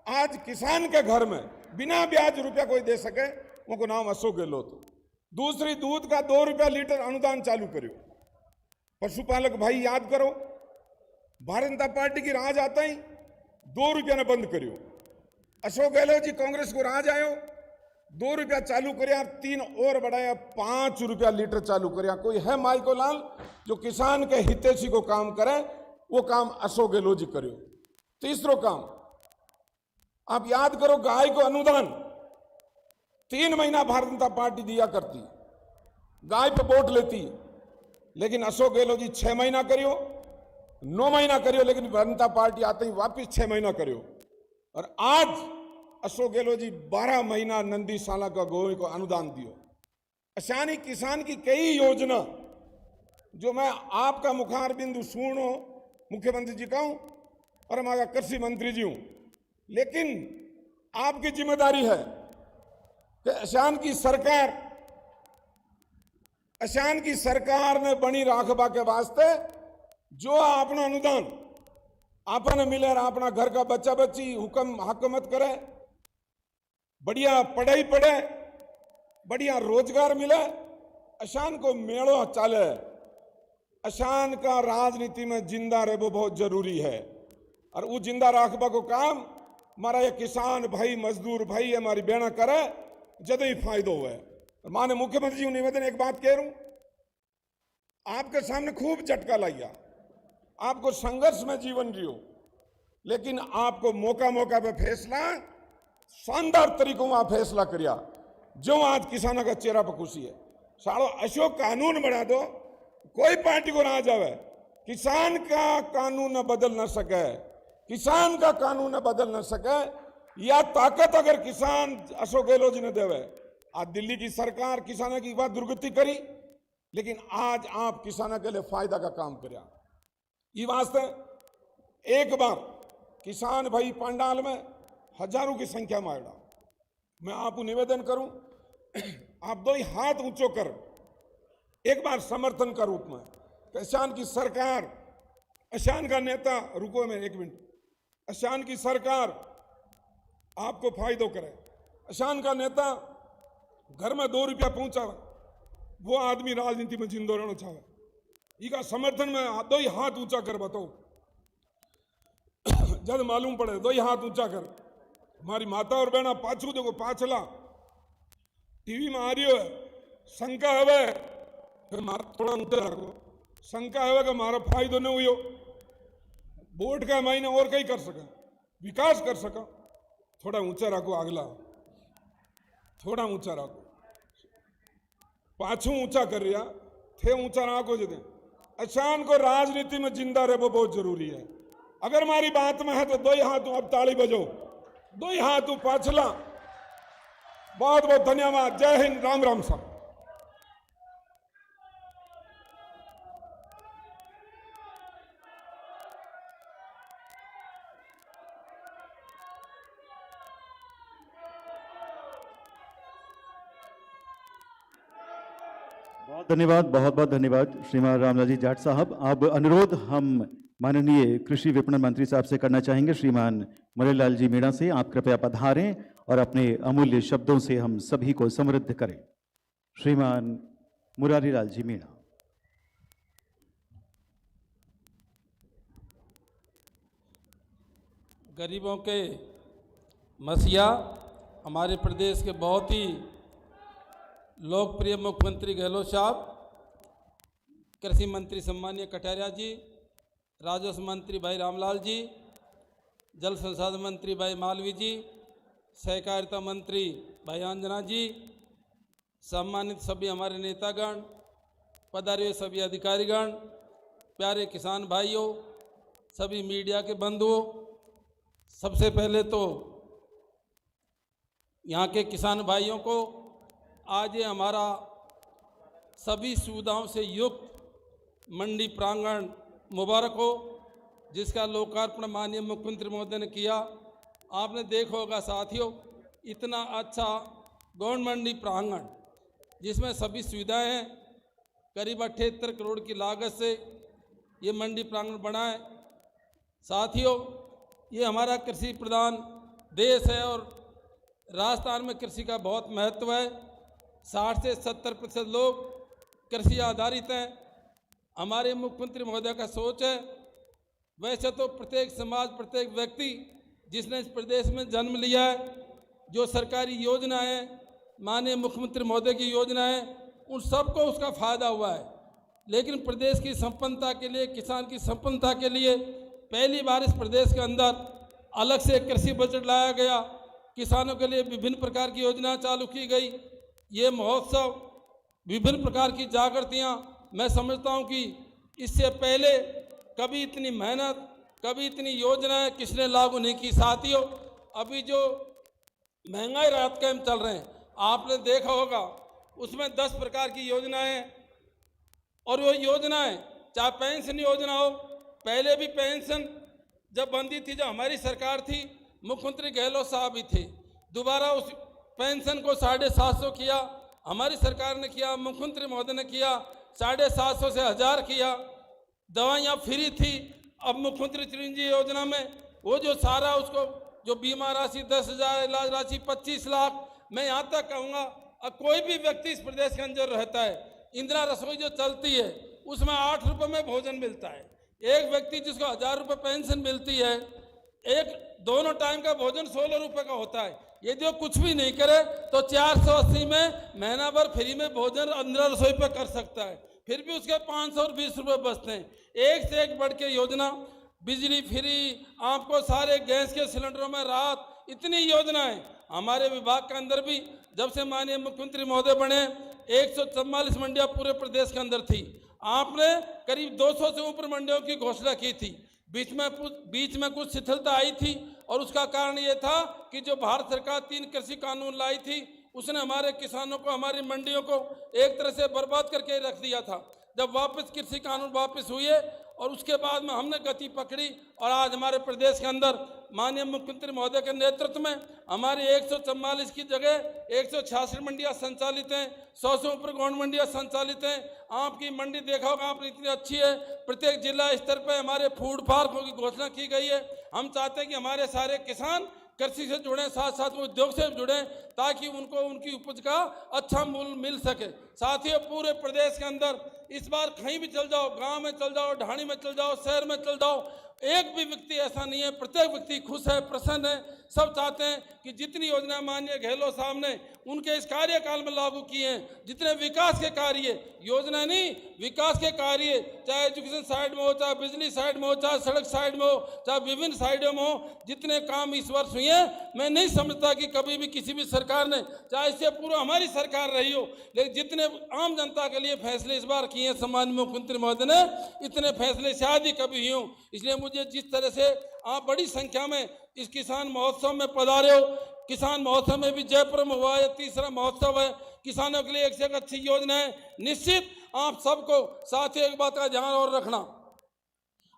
आज किसान के घर में बिना ब्याज रुपया कोई दे सके, उनको नाम अशोक गहलोत। दूसरी, दूध का 2 रुपया लीटर अनुदान चालू करो। पशुपालक भाई याद करो, भारतीय जनता पार्टी की राज आता ही 2 रुपया ने बंद करियो। अशोक गहलोत जी कांग्रेस को राज आयो, 2 रुपया चालू करया, 3 और बढ़ाया, 5 रुपया लीटर चालू करया। कोई है माइको लाल जो किसान के हितैषी को काम करे, वो काम अशोक गहलोत जी करियो। तीसरो काम आप याद करो, गाय को अनुदान 3 महीना भारतीय जनता पार्टी दिया करती, गाय पे वोट लेती, लेकिन अशोक गहलोत जी 6 महीना करियो, 9 महीना करियो, लेकिन भारतीय जनता पार्टी आते ही वापिस 6 महीना करियो। और आज अशोक गहलोत जी 12 महीना नंदी साला का गोवे को अनुदान दियो। अशानी किसान की कई योजना जो मैं आपका मुखार बिंदु सुनो मुख्यमंत्री जी का हूं और हमारा कृषि मंत्री जी हूं, लेकिन आपकी जिम्मेदारी है कि अशान की सरकार ने बनी राखबा के वास्ते जो अपना अनुदान आपने मिले, अपना घर का बच्चा बच्ची हुक्म हक मत करे, बढ़िया पढ़ाई पढ़े, बढ़िया रोजगार मिले, अशान को मेड़ो चाले। अशान का राजनीति में जिंदा रहना बहुत जरूरी है और वो जिंदा राखबा को काम हमारा ये किसान भाई, मजदूर भाई, हमारी बेड़ा करे, जद ही फायदो हुए। माने मुख्यमंत्री जी निवेदन एक बात कह रूं, आपके सामने खूब झटका लाइया, आपको संघर्ष में जीवन जियो, लेकिन आपको मौका मौका पे फैसला शानदार तरीकों में फैसला करिया, जो आज किसानों का चेहरा पर खुशी है। सालो अशोक कानून बना दो, कोई पार्टी को ना जावे, किसान का कानून न बदल न सके, किसान का कानून न बदल न सके, या ताकत अगर किसान अशोक गहलोत जी ने देवे। आज दिल्ली की सरकार किसानों की बात दुर्गति करी, लेकिन आज आप किसानों के लिए फायदा का काम करिया। ये वास्ते एक बार किसान भाई पंडाल में हजारों की संख्या में आएगा, मैं आपको निवेदन करूं, आप 2 हाथ ऊंचो कर एक बार समर्थन का रूप में, किसान की सरकार, अशान का नेता, रुको मैं 1 मिनट, अशान की सरकार आपको फायदो करे, अशान का नेता घर में 2 रुपया पहुंचावे, वो आदमी राजनीति में जिंदो रहना चाहे। इसका समर्थन में 2 हाथ ऊंचा कर बताओ, जब मालूम पड़े 2 हाथ ऊंचा कर। हमारी माता और बहना पाछू देखो, पाछला टीवी में आ रही है, शंका है फिर थोड़ा ऊंचा रखो, शंका है कि मारा फायदो नहीं हुई, वोट का महीने और कहीं कर सका, विकास कर सका, थोड़ा ऊंचा रखो, अगला थोड़ा ऊंचा रखो, पाछू ऊंचा कर रिया थे, ऊंचा रखो। जदे अशान को राजनीति में जिंदा रहना बहुत जरूरी है। अगर हमारी बात में है तो 2 हाथ अब ताली बजो, 2 हाथ पाछला। बहुत बहुत धन्यवाद। जय हिंद, राम राम साहब। बहुत धन्यवाद, बहुत बहुत धन्यवाद श्रीमान रामलाल जी जाट साहब। अब अनुरोध हम माननीय कृषि विपणन मंत्री साहब से करना चाहेंगे, श्रीमान मुरारीलाल जी मीणा से। आप कृपया पधारें और अपने अमूल्य शब्दों से हम सभी को समृद्ध करें। श्रीमान मुरारीलाल जी मीणा। गरीबों के मसीहा, हमारे प्रदेश के बहुत ही लोकप्रिय मुख्यमंत्री गहलोत साहब, कृषि मंत्री सम्मानीय कटारिया जी, राजस्व मंत्री भाई रामलाल जी, जल संसाधन मंत्री भाई मालवी जी, सहकारिता मंत्री भाई अंजना जी, सम्मानित सभी हमारे नेतागण, पधारे सभी अधिकारीगण, प्यारे किसान भाइयों, सभी मीडिया के बंधुओं, सबसे पहले तो यहाँ के किसान भाइयों को आज ये हमारा सभी सुविधाओं से युक्त मंडी प्रांगण मुबारक हो, जिसका लोकार्पण माननीय मुख्यमंत्री महोदय ने किया। आपने देखा होगा साथियों, इतना अच्छा गौण मंडी प्रांगण जिसमें सभी सुविधाएं हैं, करीब 78 करोड़ की लागत से ये मंडी प्रांगण बना है। साथियों, ये हमारा कृषि प्रधान देश है और राजस्थान में कृषि का बहुत महत्व है। 60 से 70% लोग कृषि आधारित हैं। हमारे मुख्यमंत्री महोदय का सोच है, वैसे तो प्रत्येक समाज, प्रत्येक व्यक्ति जिसने इस प्रदेश में जन्म लिया है, जो सरकारी योजना है, माननीय मुख्यमंत्री महोदय की योजना है, उन सबको उसका फायदा हुआ है। लेकिन प्रदेश की संपन्नता के लिए, किसान की संपन्नता के लिए पहली बार इस प्रदेश के अंदर अलग से कृषि बजट लाया गया। किसानों के लिए विभिन्न प्रकार की योजना चालू की गई। ये महोत्सव, विभिन्न प्रकार की जागृतियाँ, मैं समझता हूँ कि इससे पहले कभी इतनी मेहनत, कभी इतनी योजनाएं किसने लागू नहीं की। साथियों, अभी जो महंगाई राहत कैंप चल रहे हैं, आपने देखा होगा, उसमें 10 प्रकार की योजनाएं हैं। और वो योजनाएं, चाहे पेंशन योजना हो, पहले भी पेंशन जब बंदी थी, जब हमारी सरकार थी, मुख्यमंत्री गहलोत साहब भी थे, दोबारा उस पेंशन को 750 किया, हमारी सरकार ने किया, मुख्यमंत्री महोदय ने किया, 750 से 1000 किया। दवाइयाँ फ्री थी, अब मुख्यमंत्री चिरंजीवी योजना में वो जो सारा उसको जो बीमा राशि 10,000, इलाज राशि 25 लाख, मैं यहाँ तक कहूँगा अब कोई भी व्यक्ति इस प्रदेश के अंदर रहता है, इंदिरा रसोई जो चलती है उसमें 8 रुपये में भोजन मिलता है। एक व्यक्ति जिसको 1000 रुपये पेंशन मिलती है, एक दोनों टाइम का भोजन 16 रुपये का होता है। यदि वो कुछ भी नहीं करे तो 480 में महीना भर फ्री में भोजन इंदिरा रसोई पे कर सकता है, फिर भी उसके 520 रुपये बचते हैं। एक से एक बढ़ के योजना, बिजली फ्री, आपको सारे गैस के सिलेंडरों में राहत, इतनी योजनाएं हमारे विभाग के अंदर भी। जब से माननीय मुख्यमंत्री महोदय बने, 144 मंडियां पूरे प्रदेश के अंदर थी। आपने करीब 200 से ऊपर मंडियों की घोषणा की थी। बीच में कुछ शिथिलता आई थी और उसका कारण ये था कि जो भारत सरकार 3 कृषि कानून लाई थी, उसने हमारे किसानों को, हमारी मंडियों को एक तरह से बर्बाद करके रख दिया था। जब वापस कृषि कानून वापस हुए और उसके बाद में हमने गति पकड़ी और आज हमारे प्रदेश के अंदर माननीय मुख्यमंत्री महोदय के नेतृत्व में हमारी 144 की जगह 166 मंडियां संचालित हैं, 100 से ऊपर गौंड मंडियां संचालित हैं। आपकी मंडी देखा होगा आपने, इतनी अच्छी है। प्रत्येक जिला स्तर पर हमारे फूड पार्कों की घोषणा की गई है। हम चाहते हैं कि हमारे सारे किसान कृषि से जुड़ें, साथ साथ में उद्योग से जुड़ें, ताकि उनको उनकी उपज का अच्छा मूल्य मिल सके। साथियों, पूरे प्रदेश के अंदर इस बार कहीं भी चल जाओ, गांव में चल जाओ, ढाणी में चल जाओ, शहर में चल जाओ, एक भी व्यक्ति ऐसा नहीं है, प्रत्येक व्यक्ति खुश है, प्रसन्न है। सब चाहते हैं कि जितनी योजना माननीय गहलोत साहब ने उनके इस कार्यकाल में लागू किए हैं, जितने विकास के कार्य, योजना नहीं, विकास के कार्य, चाहे एजुकेशन साइड में हो, चाहे बिजली साइड में हो, चाहे सड़क साइड में हो, चाहे विभिन्न साइडों में हो, जितने काम इस वर्ष हुए हैं, मैं नहीं समझता कि कभी भी किसी भी सरकार ने, चाहे इससे पूर्व हमारी सरकार रही हो, लेकिन जितने आम जनता के लिए फैसले इस बार किए हैं सम्मानित मुख्यमंत्री महोदय ने, इतने फैसले शायद ही कभी हुए हों। इसलिए मुझे जिस तरह से आप बड़ी संख्या में इस किसान महोत्सव में पधारे हो, किसान महोत्सव में भी जयपुर में हुआ है, तीसरा महोत्सव है, किसानों के लिए एक से एक अच्छी योजना है। निश्चित आप सबको साथ ही एक बात का ध्यान और रखना,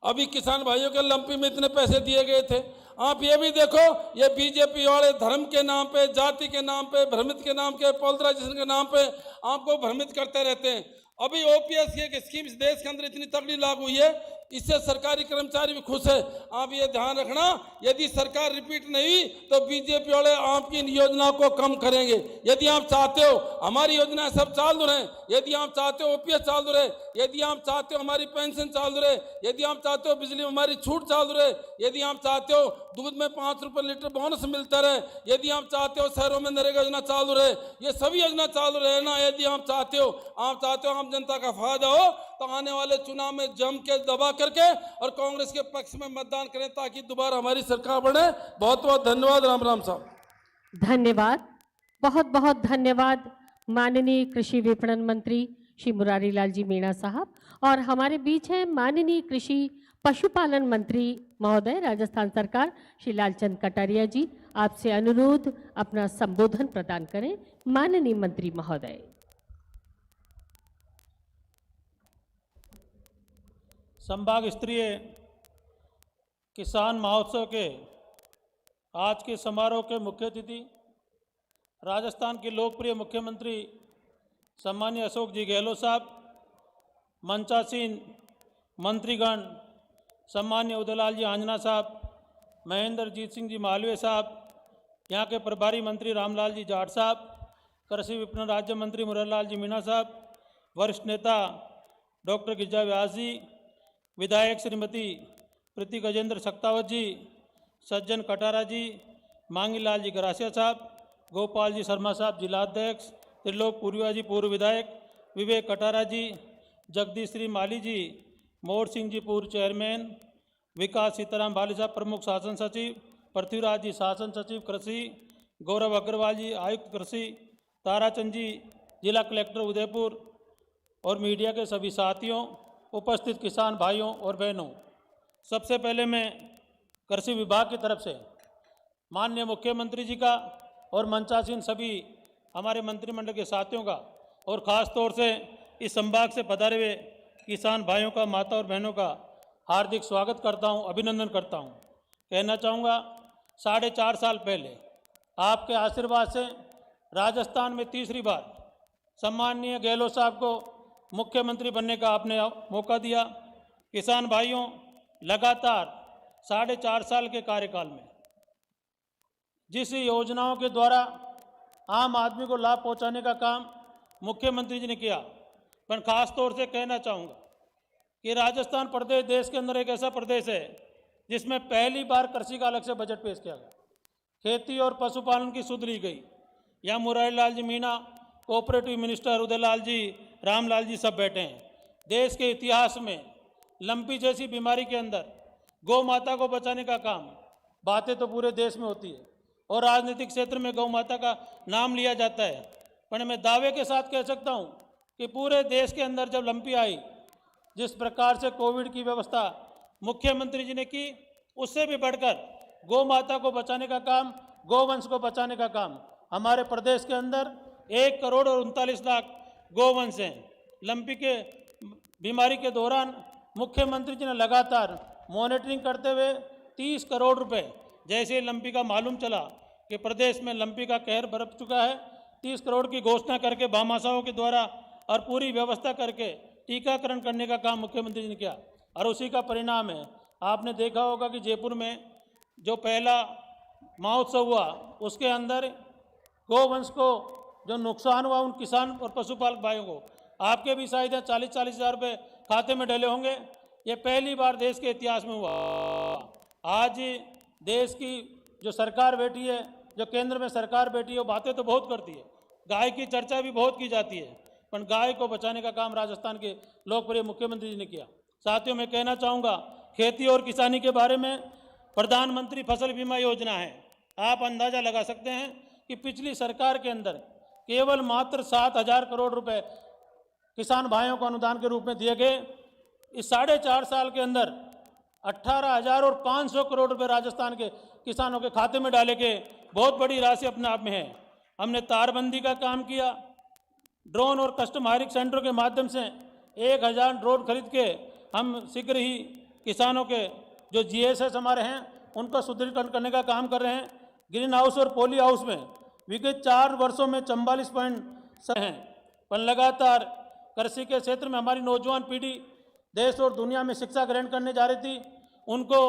अभी किसान भाइयों के लंपी में इतने पैसे दिए गए थे, आप ये भी देखो, ये बीजेपी वाले धर्म के नाम पे, जाति के नाम पे, भ्रमित के नाम पे, पोलराइजेशन के नाम पे आपको भ्रमित करते रहते हैं। अभी ओपीएस की एक स्कीम देश के अंदर इतनी तगड़ी लागू हुई है, इससे सरकारी कर्मचारी भी खुश है। आप ये ध्यान रखना, यदि सरकार रिपीट नहीं हुई तो बीजेपी वाले आपकी इन योजनाओं को कम करेंगे। यदि आप चाहते हो हमारी योजनाएं सब चालू रहे, यदि आप चाहते हो ओपीएस चालू रहे, यदि आप चाहते हो हमारी पेंशन चालू रहे, यदि आप चाहते हो बिजली में हमारी छूट चालू रहे, यदि आप चाहते हो दूध में 5 रुपये लीटर बोनस मिलता रहे, यदि आप चाहते हो शहरों में नरेगा योजना चालू रहे, ये सभी योजना चालू रहे ना, यदि आप चाहते हो आम जनता का फायदा हो, तो आने वाले चुनाव में जम के दबा करके और कांग्रेस के पक्ष में मतदान करें, ताकि दोबारा हमारी सरकार बने। बहुत बहुत धन्यवाद। राम राम साहब। धन्यवाद, बहुत बहुत धन्यवाद माननीय कृषि विपणन मंत्री श्री मुरारी लाल जी मीणा साहब। और हमारे बीच हैं माननीय कृषि पशुपालन मंत्री महोदय राजस्थान सरकार श्री लालचंद कटारिया जी। आपसे अनुरोध अपना संबोधन प्रदान करें माननीय मंत्री महोदय। संभाग स्तरीय किसान महोत्सव के आज के समारोह के मुख्य अतिथि राजस्थान के लोकप्रिय मुख्यमंत्री सम्मानीय अशोक जी गहलोत साहब, मंचासीन मंत्रीगण, सम्मान्य उदयलाल जी आंजना साहब, महेंद्रजीत सिंह जी मालवीय साहब, यहाँ के प्रभारी मंत्री रामलाल जी जाट साहब, कृषि विपणन राज्य मंत्री मुरारलाल जी मीणा साहब, वरिष्ठ नेता डॉक्टर गिरिजा व्यास जी, विधायक श्रीमती प्रीति गजेंद्र सक्तावत जी, सज्जन कटारा जी, मांगीलाल जी गरासिया साहब, गोपाल जी शर्मा साहब जिलाध्यक्ष, त्रिलोक पुरिया जी पूर्व विधायक, विवेक कटारा जी, जगदीश श्री माली जी, मोर सिंह जी पूर्व चेयरमैन, विकास सीताराम बाली साहब प्रमुख शासन सचिव, पृथ्वीराज जी शासन सचिव कृषि, गौरव अग्रवाल जी आयुक्त कृषि, ताराचंद जी जिला कलेक्टर उदयपुर और मीडिया के सभी साथियों, उपस्थित किसान भाइयों और बहनों, सबसे पहले मैं कृषि विभाग की तरफ से माननीय मुख्यमंत्री जी का और मंचासीन सभी हमारे मंत्रिमंडल के साथियों का और ख़ास तौर से इस संभाग से पधारे हुए किसान भाइयों का, माता और बहनों का हार्दिक स्वागत करता हूं, अभिनंदन करता हूं। कहना चाहूँगा 4.5 साल पहले आपके आशीर्वाद से राजस्थान में तीसरी बार सम्माननीय गहलोत साहब को मुख्यमंत्री बनने का आपने मौका दिया। किसान भाइयों, लगातार 4.5 साल के कार्यकाल में जिस योजनाओं के द्वारा आम आदमी को लाभ पहुंचाने का काम मुख्यमंत्री जी ने किया, पर खास तौर से कहना चाहूँगा कि राजस्थान प्रदेश देश के अंदर एक ऐसा प्रदेश है जिसमें पहली बार कृषि का अलग से बजट पेश किया गया। खेती और पशुपालन की सुध ली गई। यहाँ मुरारीलाल जी मीणा, कोऑपरेटिव मिनिस्टर उदयलाल जी, रामलाल जी सब बैठे हैं। देश के इतिहास में लंपी जैसी बीमारी के अंदर गौ माता को बचाने का काम, बातें तो पूरे देश में होती है और राजनीतिक क्षेत्र में गौ माता का नाम लिया जाता है, पर मैं दावे के साथ कह सकता हूँ कि पूरे देश के अंदर जब लंपी आई, जिस प्रकार से कोविड की व्यवस्था मुख्यमंत्री जी ने की, उससे भी बढ़कर गौ माता को बचाने का काम, गौवंश को बचाने का काम हमारे प्रदेश के अंदर 1 करोड़ और 39 लाख गौवंश हैं। लंपी के बीमारी के दौरान मुख्यमंत्री जी ने लगातार मॉनिटरिंग करते हुए 30 करोड़ रुपए, जैसे ही लंपी का मालूम चला कि प्रदेश में लंपी का कहर बरप चुका है, 30 करोड़ की घोषणा करके भामाशाहों के द्वारा और पूरी व्यवस्था करके टीकाकरण करने का काम मुख्यमंत्री जी ने किया और उसी का परिणाम है। आपने देखा होगा कि जयपुर में जो पहला महोत्सव हुआ, उसके अंदर गौवंश को जो नुकसान हुआ उन किसान और पशुपालक भाइयों को, आपके भी शायद 40-40 हज़ार रुपये खाते में डले होंगे। ये पहली बार देश के इतिहास में हुआ। आज देश की जो सरकार बैठी है, जो केंद्र में सरकार बैठी है, वो बातें तो बहुत करती है, गाय की चर्चा भी बहुत की जाती है, पर गाय को बचाने का काम राजस्थान के लोकप्रिय मुख्यमंत्री जी ने किया। साथियों, मैं कहना चाहूँगा खेती और किसानी के बारे में प्रधानमंत्री फसल बीमा योजना है। आप अंदाज़ा लगा सकते हैं कि पिछली सरकार के अंदर केवल मात्र 7,000 करोड़ रुपए किसान भाइयों को अनुदान के रूप में दिए गए। इस 4.5 साल के अंदर 18,500 करोड़ रुपए राजस्थान के किसानों के खाते में डाले गए। बहुत बड़ी राशि अपने आप में है। हमने तारबंदी का काम किया, ड्रोन और कस्टम हायरिंग सेंटरों के माध्यम से 1,000 ड्रोन खरीद के हम शीघ्र ही किसानों के जो GSS हमारे हैं उनको सुदृढ़ीकरण करने का काम कर रहे हैं। ग्रीन हाउस और पॉली हाउस में विगत 4 वर्षों में 44% हैं, पर लगातार कृषि के क्षेत्र में हमारी नौजवान पीढ़ी देश और दुनिया में शिक्षा ग्रहण करने जा रही थी। उनको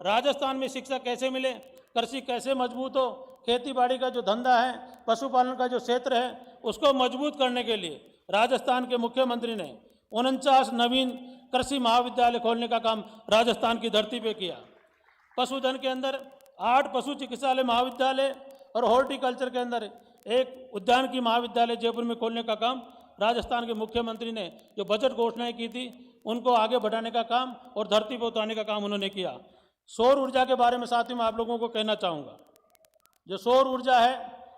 राजस्थान में शिक्षा कैसे मिले, कृषि कैसे मजबूत हो, खेती बाड़ी का जो धंधा है, पशुपालन का जो क्षेत्र है, उसको मजबूत करने के लिए राजस्थान के मुख्यमंत्री ने 49 नवीन कृषि महाविद्यालय खोलने का काम राजस्थान की धरती पे किया। पशुधन के अंदर 8 पशु चिकित्सालय महाविद्यालय और हॉर्टिकल्चर के अंदर एक उद्यान की महाविद्यालय जयपुर में खोलने का काम राजस्थान के मुख्यमंत्री ने जो बजट घोषणाएं की थी उनको आगे बढ़ाने का काम और धरती पर उतारने का काम उन्होंने किया। सौर ऊर्जा के बारे में साथियों मैं आप लोगों को कहना चाहूँगा, जो सौर ऊर्जा है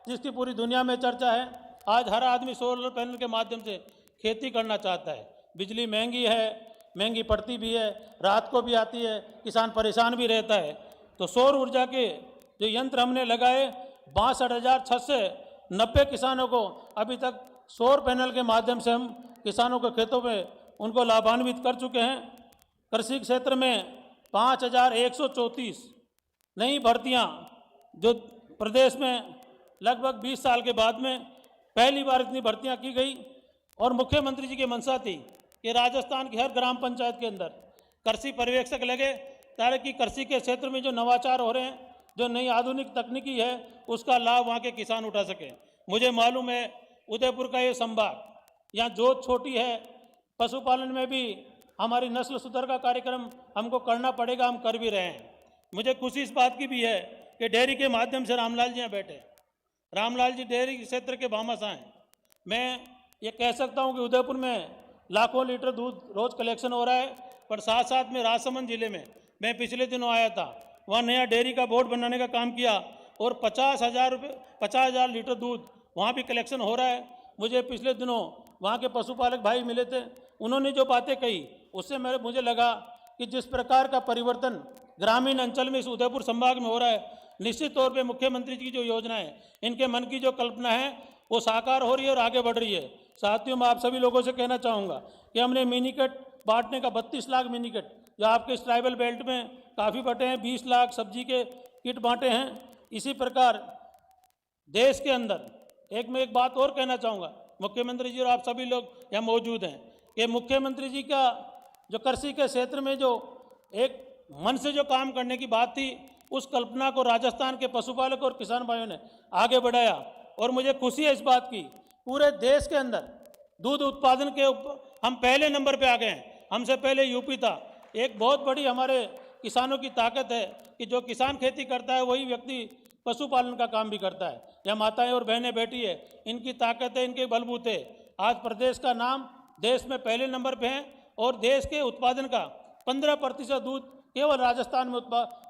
जिसकी पूरी दुनिया में चर्चा है, आज हर आदमी सोलर पैनल के माध्यम से खेती करना चाहता है। बिजली महंगी है, महंगी पड़ती भी है, रात को भी आती है, किसान परेशान भी रहता है। तो सौर ऊर्जा के जो यंत्र हमने लगाए 62,690 किसानों को अभी तक सौर पैनल के माध्यम से हम किसानों के खेतों में उनको लाभान्वित कर चुके हैं। कृषि क्षेत्र में 5,134 नई भर्तियां जो प्रदेश में लगभग 20 साल के बाद में पहली बार इतनी भर्तियां की गई और मुख्यमंत्री जी की मंशा थी कि राजस्थान की हर ग्राम पंचायत के अंदर कृषि पर्यवेक्षक लगे, ताकि कृषि के क्षेत्र में जो नवाचार हो रहे हैं, जो नई आधुनिक तकनीकी है, उसका लाभ वहाँ के किसान उठा सकें। मुझे मालूम है उदयपुर का ये संभाग, यहाँ जोत छोटी है, पशुपालन में भी हमारी नस्ल सुधार का कार्यक्रम हमको करना पड़ेगा, हम कर भी रहे हैं। मुझे खुशी इस बात की भी है कि डेयरी के माध्यम से रामलाल जी यहाँ बैठे, रामलाल जी डेयरी क्षेत्र के भामाशाह हैं। मैं ये कह सकता हूँ कि उदयपुर में लाखों लीटर दूध रोज कलेक्शन हो रहा है, पर साथ साथ में राजसमंद जिले में मैं पिछले दिनों आया था, वहाँ नया डेयरी का बोर्ड बनाने का काम किया और 50,000 लीटर दूध वहाँ भी कलेक्शन हो रहा है। मुझे पिछले दिनों वहाँ के पशुपालक भाई मिले थे, उन्होंने जो बातें कही उससे मुझे लगा कि जिस प्रकार का परिवर्तन ग्रामीण अंचल में इस उदयपुर संभाग में हो रहा है, निश्चित तौर पे मुख्यमंत्री जी की जो योजना है, इनके मन की जो कल्पना है वो साकार हो रही है और आगे बढ़ रही है। साथियों, मैं आप सभी लोगों से कहना चाहूँगा कि हमने मिनी किट बांटने का 32 लाख मिनी किट जो आपके इस ट्राइबल बेल्ट में काफ़ी बटे हैं, 20 लाख सब्जी के किट बांटे हैं। इसी प्रकार देश के अंदर मैं एक बात और कहना चाहूँगा, मुख्यमंत्री जी और आप सभी लोग यहाँ मौजूद हैं, कि मुख्यमंत्री जी का जो कृषि के क्षेत्र में जो एक मन से जो काम करने की बात थी, उस कल्पना को राजस्थान के पशुपालक और किसान भाइयों ने आगे बढ़ाया। और मुझे खुशी है इस बात की, पूरे देश के अंदर दूध उत्पादन के हम पहले नंबर पे आ गए हैं, हमसे पहले यूपी था। एक बहुत बड़ी हमारे किसानों की ताकत है कि जो किसान खेती करता है वही व्यक्ति पशुपालन का काम भी करता है। या माताएं और बहनें बैठी है, इनकी ताकत है, इनके बलबूते आज प्रदेश का नाम देश में पहले नंबर पे है और देश के उत्पादन का 15% दूध केवल राजस्थान में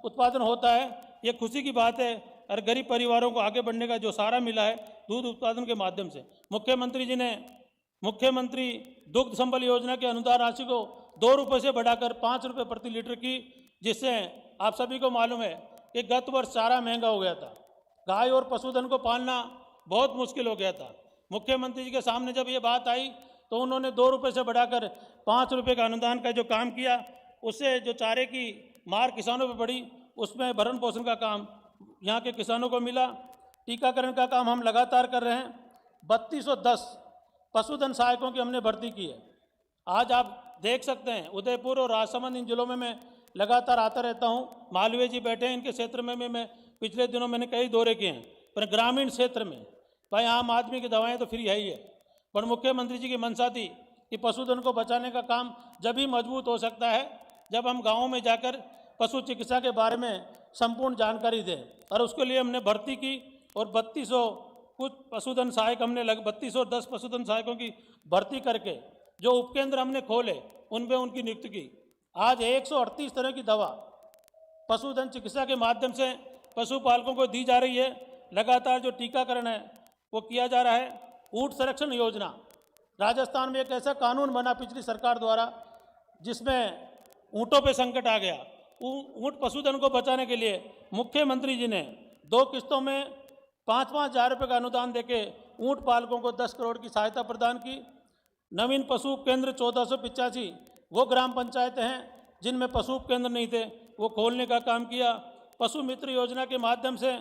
उत्पादन होता है। ये खुशी की बात है और गरीब परिवारों को आगे बढ़ने का जो सहारा मिला है दूध उत्पादन के माध्यम से। मुख्यमंत्री जी ने मुख्यमंत्री दुग्ध संबल योजना के अनुदान राशि को 2 रुपये से बढ़ाकर 5 रुपये प्रति लीटर की, जिससे आप सभी को मालूम है कि गत वर्ष चारा महंगा हो गया था, गाय और पशुधन को पालना बहुत मुश्किल हो गया था। मुख्यमंत्री जी के सामने जब ये बात आई तो उन्होंने 2 रुपये से बढ़ाकर 5 रुपये का अनुदान का जो काम किया, उससे जो चारे की मार किसानों पर पड़ी, उसमें भरण पोषण का काम यहाँ के किसानों को मिला। टीकाकरण का काम हम लगातार कर रहे हैं। 3210 पशुधन सहायकों की हमने भर्ती की है। आज आप देख सकते हैं उदयपुर और राजसमंद इन जिलों में मैं लगातार आता रहता हूँ। मालवीय जी बैठे हैं, इनके क्षेत्र में मैं पिछले दिनों मैंने कई दौरे किए हैं, पर ग्रामीण क्षेत्र में भाई आम आदमी की दवाएं तो फ्री है ही है, पर मुख्यमंत्री जी की मंशा थी कि पशुधन को बचाने का काम जब ही मजबूत हो सकता है जब हम गाँवों में जाकर पशु चिकित्सा के बारे में संपूर्ण जानकारी दें। और उसके लिए हमने भर्ती की और 3200 कुछ पशुधन सहायक हमने 3210 पशुधन सहायकों की भर्ती करके जो उपकेंद्र हमने खोले उनमें उनकी नियुक्ति की। आज 138 तरह की दवा पशुधन चिकित्सा के माध्यम से पशुपालकों को दी जा रही है। लगातार जो टीकाकरण है वो किया जा रहा है। ऊँट संरक्षण योजना, राजस्थान में एक ऐसा कानून बना पिछली सरकार द्वारा जिसमें ऊँटों पे संकट आ गया। ऊँट पशुधन को बचाने के लिए मुख्यमंत्री जी ने 2 किस्तों में 5-5 हज़ार रुपये का अनुदान देके ऊँट पालकों को 10 करोड़ की सहायता प्रदान की। नवीन पशु केंद्र 1485 वो ग्राम पंचायतें हैं जिनमें पशु केंद्र नहीं थे, वो खोलने का काम किया। पशु मित्र योजना के माध्यम से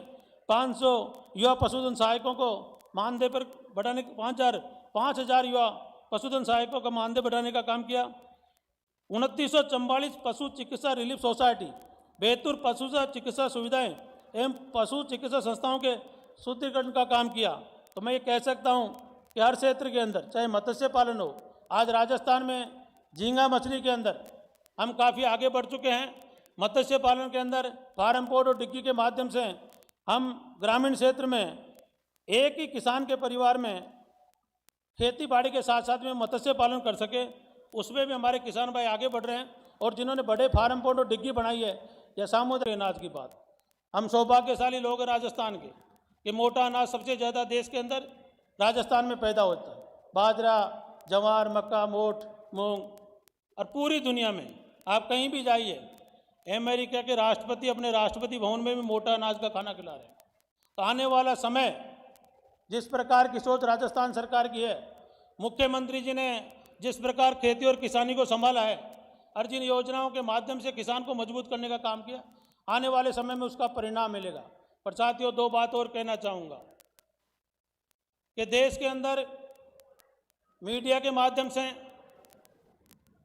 500 युवा पशुधन सहायकों को मानदेय पर बढ़ाने 5,000 युवा पशुधन सहायकों का मानदेय बढ़ाने का काम किया। 2944 पशु चिकित्सा रिलीफ सोसाइटी, बेहतर पशु चिकित्सा सुविधाएं एवं पशु चिकित्सा संस्थाओं के सुदृढ़ीकरण का काम किया। तो मैं ये कह सकता हूँ कि हर क्षेत्र के अंदर, चाहे मत्स्य पालन हो, आज राजस्थान में झींगा मछली के अंदर हम काफ़ी आगे बढ़ चुके हैं। मत्स्य पालन के अंदर फार्म पोर्ट और डिग्गी के माध्यम से हम ग्रामीण क्षेत्र में एक ही किसान के परिवार में खेती बाड़ी के साथ साथ में मत्स्य पालन कर सके, उसमें भी हमारे किसान भाई आगे बढ़ रहे हैं। और जिन्होंने बड़े फार्म पोर्ट और डिग्गी बनाई है, या सामुद्रिक अनाज की बात, हम सौभाग्यशाली लोग हैं राजस्थान के कि मोटा अनाज सबसे ज़्यादा देश के अंदर राजस्थान में पैदा होता है। बाजरा, जवार, मक्का, मोठ, मूंग, और पूरी दुनिया में आप कहीं भी जाइए, अमेरिका के राष्ट्रपति अपने राष्ट्रपति भवन में भी मोटा अनाज का खाना खिला रहे हैं। तो आने वाला समय जिस प्रकार की सोच राजस्थान सरकार की है, मुख्यमंत्री जी ने जिस प्रकार खेती और किसानी को संभाला है और जिन योजनाओं के माध्यम से किसान को मजबूत करने का काम किया, आने वाले समय में उसका परिणाम मिलेगा। पर साथियों, 2 बात और कहना चाहूँगा कि देश के अंदर मीडिया के माध्यम से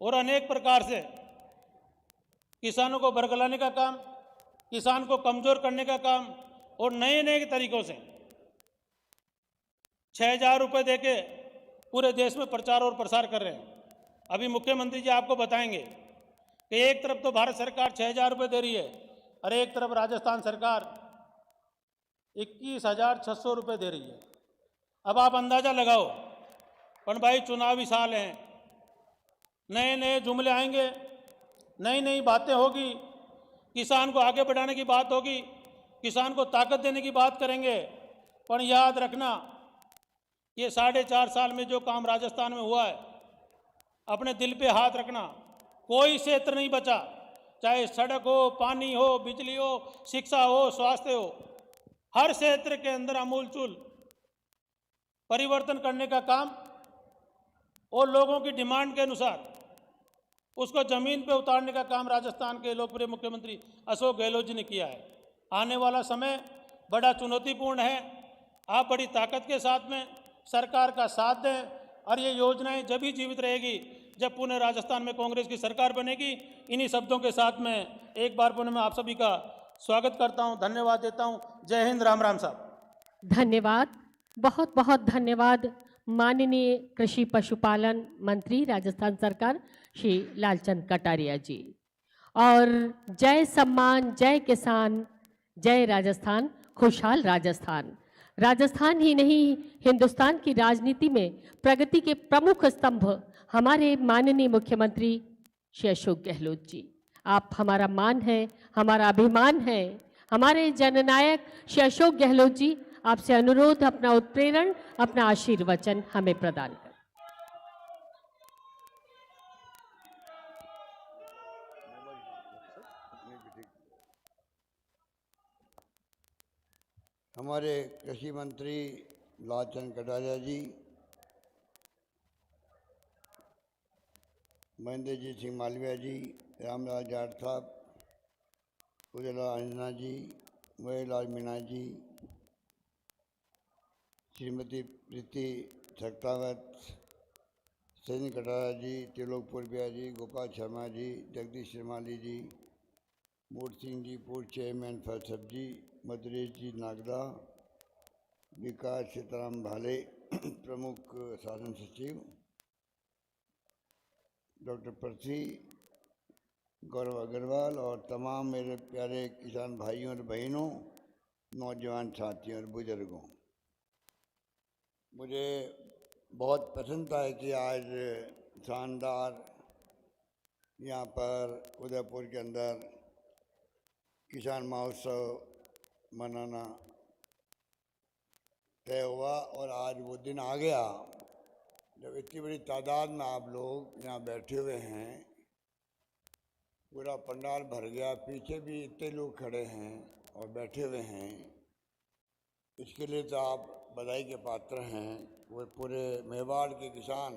और अनेक प्रकार से किसानों को बरगलाने का काम, किसान को कमजोर करने का काम और नए नए तरीकों से 6,000 रुपये देके पूरे देश में प्रचार और प्रसार कर रहे हैं। अभी मुख्यमंत्री जी आपको बताएंगे कि एक तरफ तो भारत सरकार 6,000 रुपये दे रही है और एक तरफ राजस्थान सरकार 21,600 रुपये दे रही है। अब आप अंदाजा लगाओ, पर भाई चुनावी साल हैं, नए नए जुमले आएंगे, नई नई बातें होगी, किसान को आगे बढ़ाने की बात होगी, किसान को ताकत देने की बात करेंगे। पर याद रखना, ये 4.5 साल में जो काम राजस्थान में हुआ है, अपने दिल पे हाथ रखना, कोई क्षेत्र नहीं बचा, चाहे सड़क हो, पानी हो, बिजली हो, शिक्षा हो, स्वास्थ्य हो, हर क्षेत्र के अंदर आमूलचूल परिवर्तन करने का काम और लोगों की डिमांड के अनुसार उसको जमीन पे उतारने का काम राजस्थान के लोकप्रिय मुख्यमंत्री अशोक गहलोत जी ने किया है। आने वाला समय बड़ा चुनौतीपूर्ण है। आप बड़ी ताकत के साथ में सरकार का साथ दें और ये योजनाएं जब ही जीवित रहेगी जब पुनः राजस्थान में कांग्रेस की सरकार बनेगी। इन्हीं शब्दों के साथ में एक बार पुनः मैं आप सभी का स्वागत करता हूं, धन्यवाद देता हूं। जय हिंद, राम राम साहब। धन्यवाद, बहुत बहुत धन्यवाद माननीय कृषि पशुपालन मंत्री राजस्थान सरकार श्री लालचंद कटारिया जी। और जय सम्मान, जय किसान, जय राजस्थान, खुशहाल राजस्थान। राजस्थान ही नहीं, हिंदुस्तान की राजनीति में प्रगति के प्रमुख स्तंभ हमारे माननीय मुख्यमंत्री श्री अशोक गहलोत जी। आप हमारा मान है, हमारा अभिमान है। हमारे जननायक श्री अशोक गहलोत जी, आपसे अनुरोध, अपना उत्प्रेरण, अपना आशीर्वचन हमें प्रदान करें। हमारे कृषि मंत्री लालचंद कटारिया जी, महेंद्रजीत सिंह मालवीय जी, रामलाल जाट साहब, उदयलाल अंजना जी, महेशलाल मीणा जी, श्रीमती प्रीति सक्तावत, सैनी कटारिया जी, त्रिलोक पूर्विया जी, गोपाल शर्मा जी, जगदीश श्रीमाली जी, मूर्ति सिंह जी, पूर्व चेयरमैन फलसफ जी, मधुरेश जी नागदा, विकास सीताराम भाले, प्रमुख शासन सचिव, डॉक्टर पृथ्वी, गौरव अग्रवाल और तमाम मेरे प्यारे किसान भाइयों और बहनों, नौजवान साथियों और बुजुर्गों, मुझे बहुत प्रसन्नता है कि आज शानदार यहाँ पर उदयपुर के अंदर किसान महोत्सव मनाना तय हुआ और आज वो दिन आ गया जब इतनी बड़ी तादाद में आप लोग यहाँ बैठे हुए हैं। पूरा पंडाल भर गया, पीछे भी इतने लोग खड़े हैं और बैठे हुए हैं। इसके लिए तो आप बधाई के पात्र हैं। वो पूरे मेवाड़ के किसान,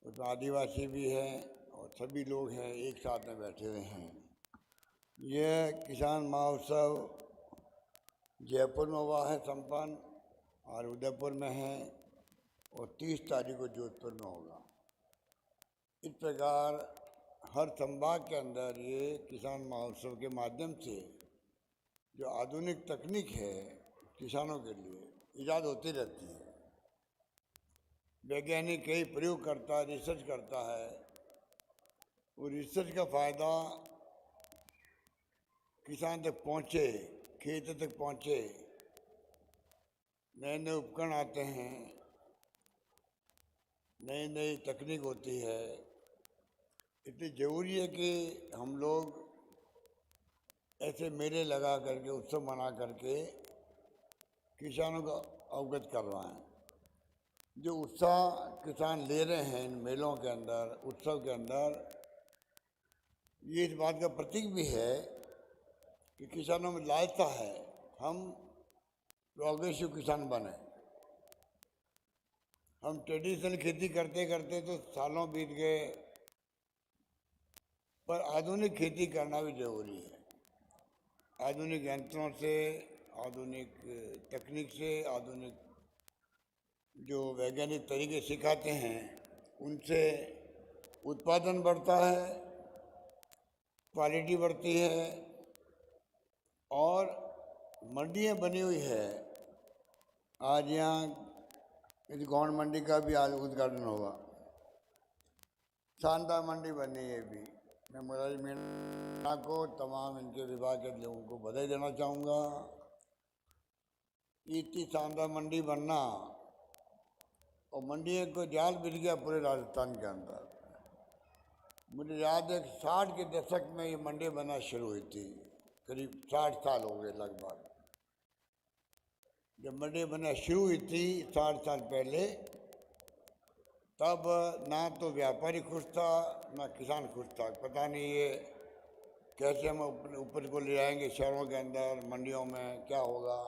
उसमें आदिवासी भी हैं और सभी लोग हैं, एक साथ में बैठे हुए हैं। यह किसान महोत्सव जयपुर में हुआ है संपन्न और उदयपुर में है और 30 तारीख को जोधपुर में होगा। इस प्रकार हर संभाग के अंदर ये किसान महोत्सव के माध्यम से जो आधुनिक तकनीक है किसानों के लिए ईजाद होती रहती है। वैज्ञानिक कई प्रयोग करता है, रिसर्च करता है। वो रिसर्च का फ़ायदा किसान तक पहुँचे, खेत तक पहुँचे। नए नए उपकरण आते हैं, नई नई तकनीक होती है। इतनी ज़रूरी है कि हम लोग ऐसे मेले लगा करके, उत्सव मना करके किसानों को अवगत करवाएं। जो उत्साह किसान ले रहे हैं इन मेलों के अंदर, उत्सव के अंदर, ये इस बात का प्रतीक भी है कि किसानों में लालसा है हम प्रोग्रेसिव किसान बने। हम ट्रेडिशनल खेती करते करते तो सालों बीत गए, पर आधुनिक खेती करना भी जरूरी है। आधुनिक यंत्रों से, आधुनिक तकनीक से, आधुनिक जो वैज्ञानिक तरीके सिखाते हैं उनसे उत्पादन बढ़ता है, क्वालिटी बढ़ती है और मंडियाँ बनी हुई है। आज यहाँ इस गौंड मंडी का भी आज उद्घाटन होगा। शानदार मंडी बनी है भी। मैं मुरारी मीणा को, तमाम इनके विभाग के लोगों को बधाई देना चाहूँगा। इतनी शानदार मंडी बनना, और मंडी को जाल बिछ गया पूरे राजस्थान के अंदर। मुझे याद है 60 के दशक में ये मंडी बनना शुरू हुई थी, करीब 60 साल हो गए लगभग। जब मंडी बनना शुरू हुई थी 60 साल पहले, तब ना तो व्यापारी खुश था ना किसान खुश था। पता नहीं ये कैसे हम ऊपर को ले आएंगे शहरों के अंदर, मंडियों में क्या होगा।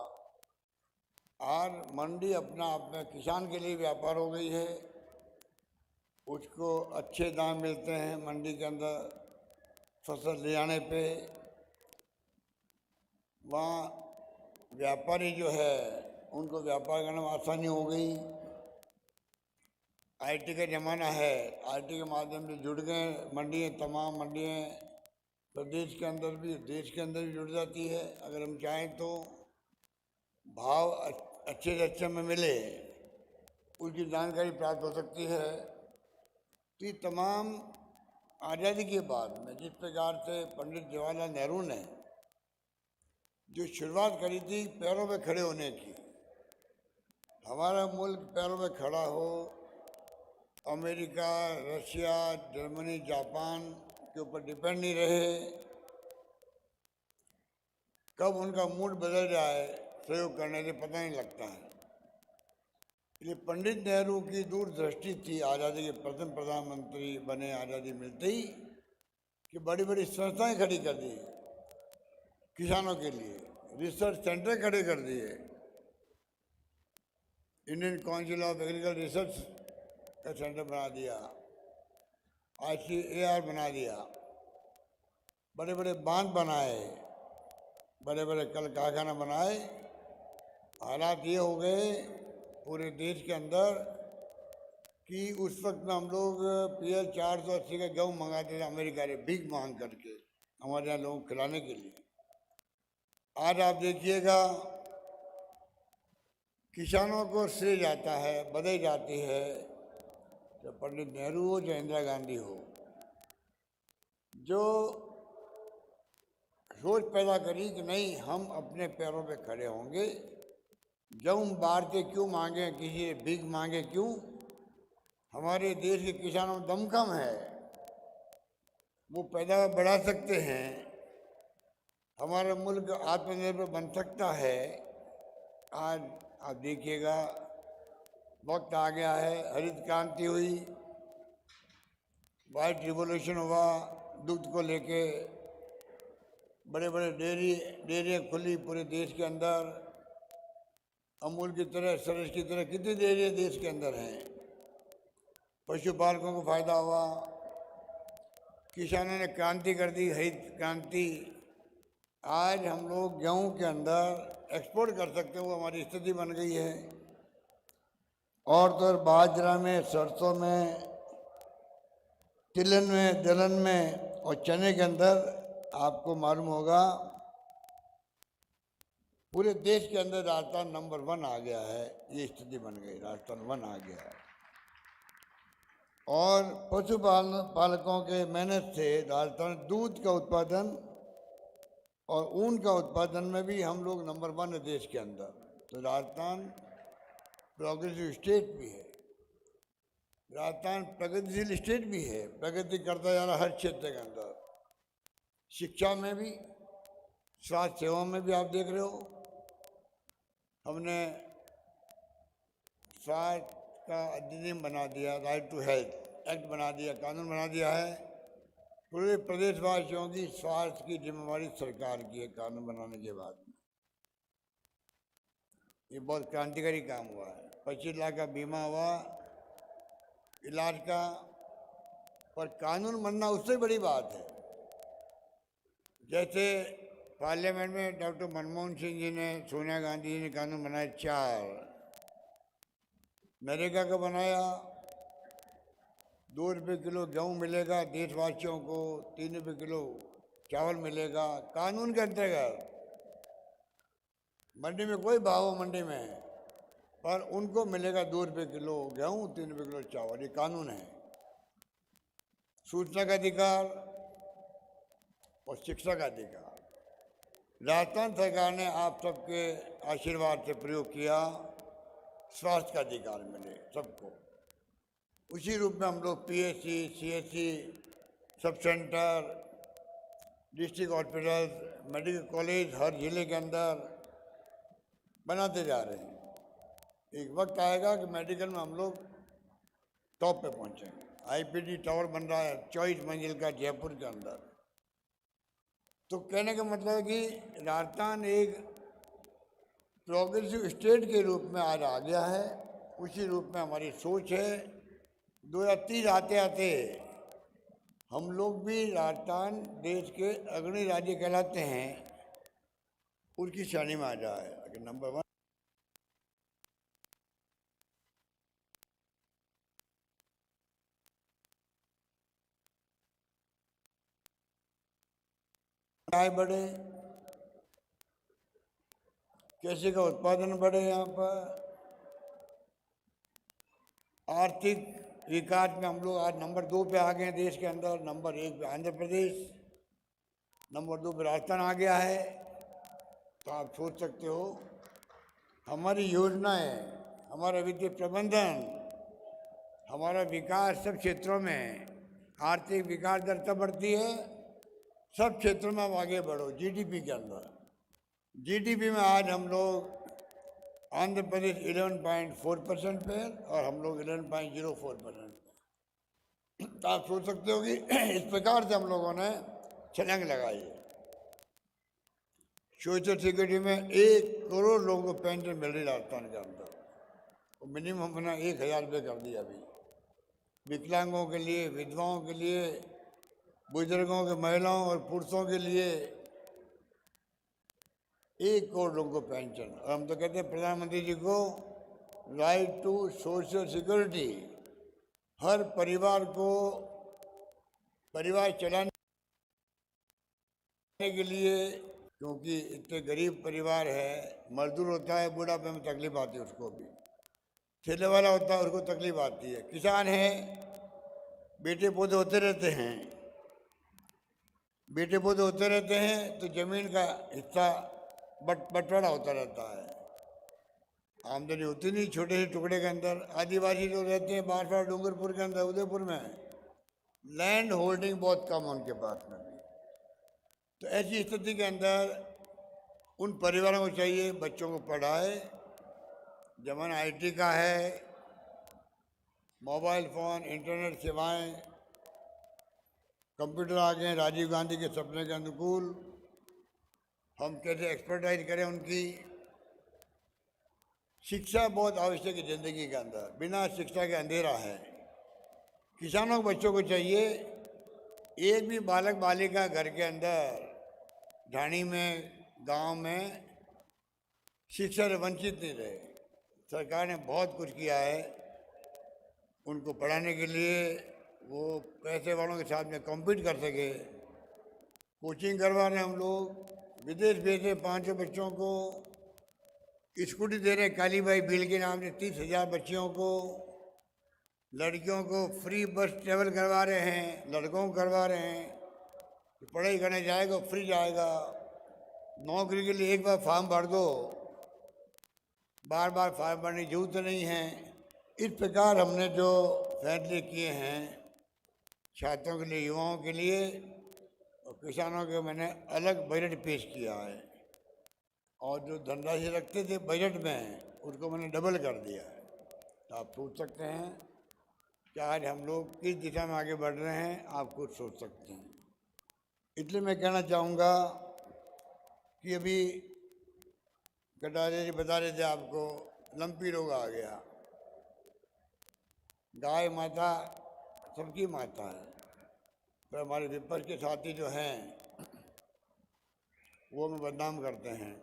आज मंडी अपना आप में किसान के लिए व्यापार हो गई है। उसको अच्छे दाम मिलते हैं मंडी के अंदर फसल ले जाने पे। वहाँ व्यापारी जो है उनको व्यापार करने में आसानी हो गई। आईटी का ज़माना है, आईटी के माध्यम से जुड़ गए मंडियाँ, तमाम मंडियाँ प्रदेश के अंदर भी, देश के अंदर भी जुड़ जाती है। अगर हम चाहें तो भाव अच्छे से अच्छे में मिले, उसकी जानकारी प्राप्त हो सकती है। तो ये तमाम आज़ादी के बाद में जिस प्रकार से पंडित जवाहरलाल नेहरू ने जो शुरुआत करी थी पैरों पे खड़े होने की, हमारा मुल्क पैरों पे खड़ा हो, अमेरिका, रशिया, जर्मनी, जापान के ऊपर डिपेंड नहीं रहे। कब उनका मूड बदल जाए सहयोग करने से पता नहीं लगता है। इसलिए पंडित नेहरू की दूरदृष्टि थी आज़ादी के प्रथम प्रधानमंत्री बने आज़ादी मिलते ही कि बड़ी बड़ी संस्थाएं खड़ी कर दी किसानों के लिए, रिसर्च सेंटर खड़े कर दिए। Indian council of agriculture research का सेंटर बना दिया, ICAR बना दिया, बड़े बड़े बांध बनाए, बड़े बड़े कल कारखाना बनाए। हालात ये हो गए पूरे देश के अंदर कि उस वक्त में हम लोग PL 480 का गेहूँ मंगाते थे अमेरिका से, भीख मांग करके हमारे यहाँ लोगों को खिलाने के लिए। आज आप देखिएगा किसानों को श्रेय जाता है, बधाई जाती है, चाहे पंडित नेहरू हो चाहे इंदिरा गांधी हो, जो सोच पैदा करी कि नहीं हम अपने पैरों पे खड़े होंगे, गेहूँ बाहर से क्यों मांगे, किसी से भीख मांगे क्यों। हमारे देश के किसानों में दमखम है, वो पैदावार बढ़ा सकते हैं, हमारा मुल्क आत्मनिर्भर बन सकता है। आज आप देखिएगा वक्त आ गया है, हरित क्रांति हुई, वाइट रिवॉल्यूशन हुआ, दूध को लेके बड़े बड़े डेयरियाँ खुली पूरे देश के अंदर। अमूल की तरह, सरस की तरह कितनी डेयरियाँ देश के अंदर हैं। पशुपालकों को फायदा हुआ, किसानों ने क्रांति कर दी, हरित क्रांति। आज हम लोग गेहूँ के अंदर एक्सपोर्ट कर सकते हैं, वो हमारी स्थिति बन गई है। और तो बाजरा में, सरसों में, तिलहन में, दलहन में और चने के अंदर आपको मालूम होगा पूरे देश के अंदर राजस्थान नंबर 1 आ गया है। ये स्थिति बन गई, राजस्थान 1 आ गया है। और पशुपालकों के मेहनत से राजस्थान दूध का उत्पादन और ऊन का उत्पादन में भी हम लोग नंबर 1 है देश के अंदर। तो राजस्थान प्रोग्रेसिव स्टेट भी है, राजस्थान प्रगतिशील स्टेट भी है, प्रगति करता जा रहा हर क्षेत्र के अंदर। शिक्षा में भी, स्वास्थ्य सेवा में भी आप देख रहे हो, हमने स्वास्थ्य का अधिनियम बना दिया, राइट टू हेल्थ एक्ट बना दिया, कानून बना दिया है। पूरे प्रदेशवासियों की स्वास्थ्य की जिम्मेवारी सरकार की है कानून बनाने के बाद। ये बहुत क्रांतिकारी काम हुआ है। 25 लाख का बीमा हुआ इलाज का, पर कानून बनना उससे बड़ी बात है। जैसे पार्लियामेंट में डॉक्टर मनमोहन सिंह जी ने, सोनिया गांधी जी ने कानून बनाए 4, नरेगा का बनाया, ₹2 किलो गेहूँ मिलेगा देशवासियों को, ₹3 किलो चावल मिलेगा कानून के अंतर्गत। मंडी में कोई भाव हो मंडी में, पर उनको मिलेगा ₹2 किलो गेहूँ, ₹3 किलो चावल, ये कानून है। सूचना का अधिकार और शिक्षा का अधिकार राजस्थान सरकार ने आप सबके आशीर्वाद से प्रयोग किया। स्वास्थ्य का अधिकार मिले सबको, उसी रूप में हम लोग PSC, CSC, sub centre, district hospital, medical college हर जिले के अंदर बनाते जा रहे हैं। एक वक्त आएगा कि मेडिकल में हम लोग टॉप पे पहुंचेंगे। IPD टावर बन रहा है 24 मंजिल का जयपुर के अंदर। तो कहने का मतलब है कि राजस्थान एक प्रोग्रेसिव स्टेट के रूप में आज आ गया है। उसी रूप में हमारी सोच है। 2030 आते आते हम लोग भी राजस्थान देश के अग्रणी राज्य कहलाते हैं, उसकी श्रेणी में आ जाए। अगर नंबर 1 आय बढ़े, कृषि का उत्पादन बढ़े, यहाँ पर आर्थिक विकास में हम लोग आज नंबर 2 पे आ गए हैं देश के अंदर। नंबर 1 पे आंध्र प्रदेश, नंबर 2 पे राजस्थान आ गया है। तो आप सोच सकते हो हमारी योजनाएं, हमारा वित्तीय प्रबंधन, हमारा विकास सब क्षेत्रों में, आर्थिक विकास दर तब बढ़ती है सब क्षेत्रों में आप आगे बढ़ो। GDP के अंदर, GDP में आज हम लोग आंध्र प्रदेश 11.4% पे और हम लोग 11.04% पे। तो आप सोच सकते हो कि इस प्रकार से हम लोगों ने छलांग लगाई है। सोशल सिक्योरिटी में 1 करोड़ लोगों को पेंशन मिल रही राजस्थान के अंदर, और मिनिमम अपना 1,000 रुपये कर दिया अभी। विकलांगों के लिए, विधवाओं के लिए, बुजुर्गों के, महिलाओं और पुरुषों के लिए 1 करोड़ लोगों को पेंशन। और हम तो कहते हैं प्रधानमंत्री जी को राइट टू सोशल सिक्योरिटी, हर परिवार को परिवार चलाने के लिए, क्योंकि इतने गरीब परिवार है, मजदूर होता है बुढ़ापे में तकलीफ आती है उसको भी, ठेले वाला होता है उसको तकलीफ आती है, किसान है बेटे पौधे होते रहते हैं, बेटे पौधे होते रहते हैं तो जमीन का हिस्सा बंटवारा होता रहता है, आमदनी होती नहीं छोटे से टुकड़े के अंदर। आदिवासी लोग रहते हैं बांसवाड़ा डूंगरपुर के अंदर, उदयपुर में लैंड होल्डिंग बहुत कम है उनके पास में भी। तो ऐसी स्थिति के अंदर उन परिवारों को चाहिए बच्चों को पढ़ाए। जमाना IT का है, मोबाइल फ़ोन, इंटरनेट सेवाएं, कंप्यूटर आ गए, राजीव गांधी के सपने के अनुकूल। हम कैसे एक्सपर्टाइज करें उनकी। शिक्षा बहुत आवश्यक है ज़िंदगी के अंदर, बिना शिक्षा के अंधेरा है। किसानों के बच्चों को चाहिए एक भी बालक बालिका घर के अंदर, ढाणी में, गांव में शिक्षा से वंचित नहीं रहे। सरकार ने बहुत कुछ किया है उनको पढ़ाने के लिए, वो पैसे वालों के साथ में कॉम्पीट कर सके। कोचिंग करवा रहे हैं हम लोग, विदेश भेजे 500 बच्चों को, स्कूटी दे रहे कालीबाई बिल के नाम से 30,000 बच्चियों को, लड़कियों को फ्री बस ट्रेवल करवा रहे हैं, लड़कों को करवा रहे हैं। पढ़ाई करने जाएगा फ्री जाएगा। नौकरी के लिए एक बार फॉर्म भर दो, बार बार फॉर्म भरने की जरूरत नहीं है। इस प्रकार हमने जो फैसले किए हैं छात्रों के लिए, युवाओं के लिए और किसानों के, मैंने अलग बजट पेश किया है। और जो धनराशि रखते थे बजट में उसको मैंने डबल कर दिया है। तो आप सोच सकते हैं कि आज हम लोग किस दिशा में आगे बढ़ रहे हैं, आप खुद सोच सकते हैं। इसलिए मैं कहना चाहूँगा कि अभी कटारे जी बता रहे थे आपको लंपी रोग आ गया। गाय माता सबकी माता है, पर हमारे विपक्ष के साथी जो हैं वो हमें बदनाम करते हैं।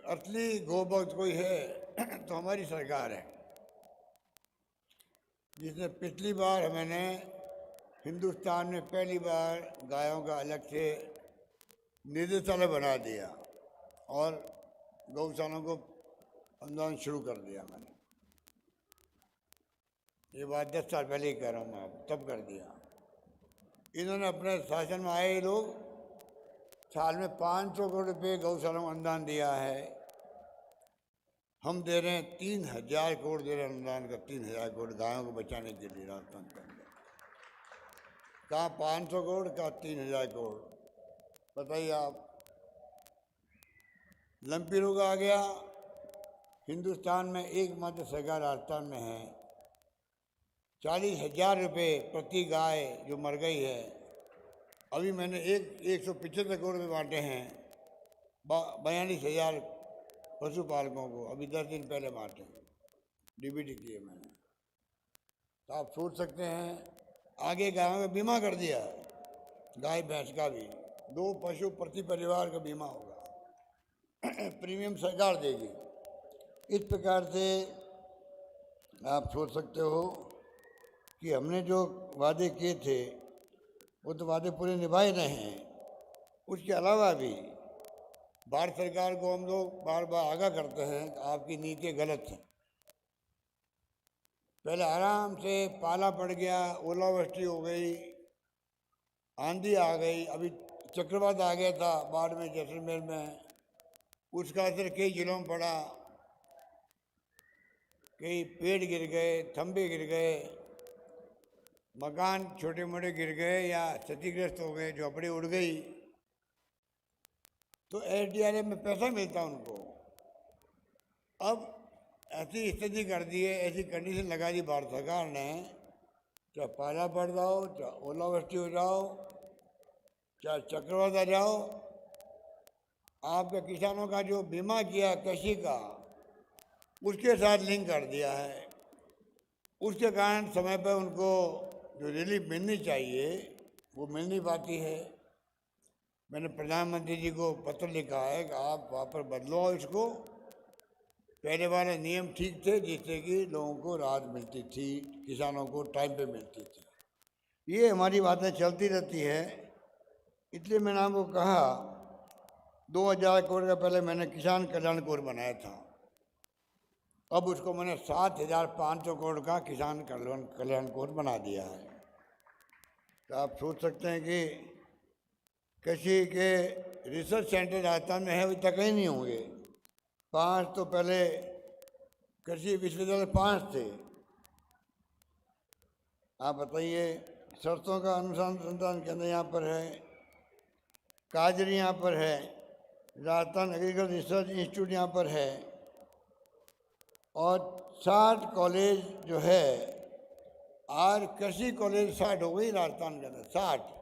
असली गौ भक्त कोई है तो हमारी सरकार है। जिसने पिछली बार मैंने हिंदुस्तान में पहली बार गायों का अलग से निदेशालय बना दिया और गौशालाओं को अनुदान शुरू कर दिया मैंने। ये बात 10 साल पहले ही कह रहा हूँ मैं, तब कर दिया। इन्होंने अपने शासन में आए लोग साल में 500 करोड़ रुपये गौशालाओं को अनुदान दिया है। हम दे रहे हैं 3000 करोड़ दे रहे हैं अनुदान का, 3000 करोड़ गायों को बचाने के लिए राजस्थान के अंदर। कहाँ 500 करोड़, कहाँ 3000 करोड़, बताइए आप। लंपी रोग आ गया, हिंदुस्तान में एकमात्र सरकार राजस्थान में है। 40,000 रुपये प्रति गाय जो मर गई है, अभी मैंने 175 करोड़ रुपये बांटे हैं 42,000 पशुपालकों को, अभी 10 दिन पहले बांटे, डीबीटी किए मैंने। तो आप सोच सकते हैं, आगे गायों का बीमा कर दिया, गाय भैंस का भी 2 पशु प्रति परिवार का बीमा होगा, प्रीमियम सरकार देगी। इस प्रकार से आप सोच सकते हो कि हमने जो वादे किए थे वो तो वादे पूरे निभाए रहे हैं। उसके अलावा भी भारत सरकार को हम लोग बार बार आगाह करते हैं कि आपकी नीति गलत है। पहले आराम से पाला पड़ गया, ओलावृष्टि हो गई, आंधी आ गई, अभी चक्रवात आ गया था बाढ़ में जैसलमेर में, उसका असर कई जिलों में पड़ा, कई पेड़ गिर गए, खंभे गिर गए, मकान छोटे मोटे गिर गए या क्षतिग्रस्त हो गए, झोपड़ी उड़ गई, तो एसडीआरएफ में पैसा मिलता उनको। अब ऐसी स्थिति कर दी है, ऐसी कंडीशन लगा दी भारत सरकार ने, चाहे पाला पड़ जाओ, चाहे ओलावृष्टि हो जाओ, चाहे चक्रवात आ जाओ, आपके किसानों का जो बीमा किया कृषि का, उसके साथ लिंक कर दिया है। उसके कारण समय पर उनको जो रिलीफ मिलनी चाहिए वो मिल नहीं पाती है। मैंने प्रधानमंत्री जी को पत्र लिखा है कि आप वहाँ पर बदलो इसको। पहले वाले नियम ठीक थे जिससे कि लोगों को राहत मिलती थी, किसानों को टाइम पे मिलती थी। ये हमारी बातें चलती रहती है। इसलिए मैंने आपको कहा 2000 करोड़ का पहले मैंने किसान कल्याण कोष बनाया था, अब उसको मैंने 7,500 करोड़ का किसान कल्याण कोष बना दिया है। तो आप सोच सकते हैं कि कृषि के रिसर्च सेंटर राजस्थान में है, अभी तक ही नहीं होंगे। 5 तो पहले कृषि विश्वविद्यालय 5 थे। आप बताइए, सरसों का अनुसंधान केंद्र यहाँ पर है, काजरी यहाँ पर है, राजस्थान एग्रीकल्चर रिसर्च इंस्टीट्यूट यहाँ पर है, और 60 कॉलेज जो है, आज कृषि कॉलेज 60 हो गई राजस्थान के अंदर, 60।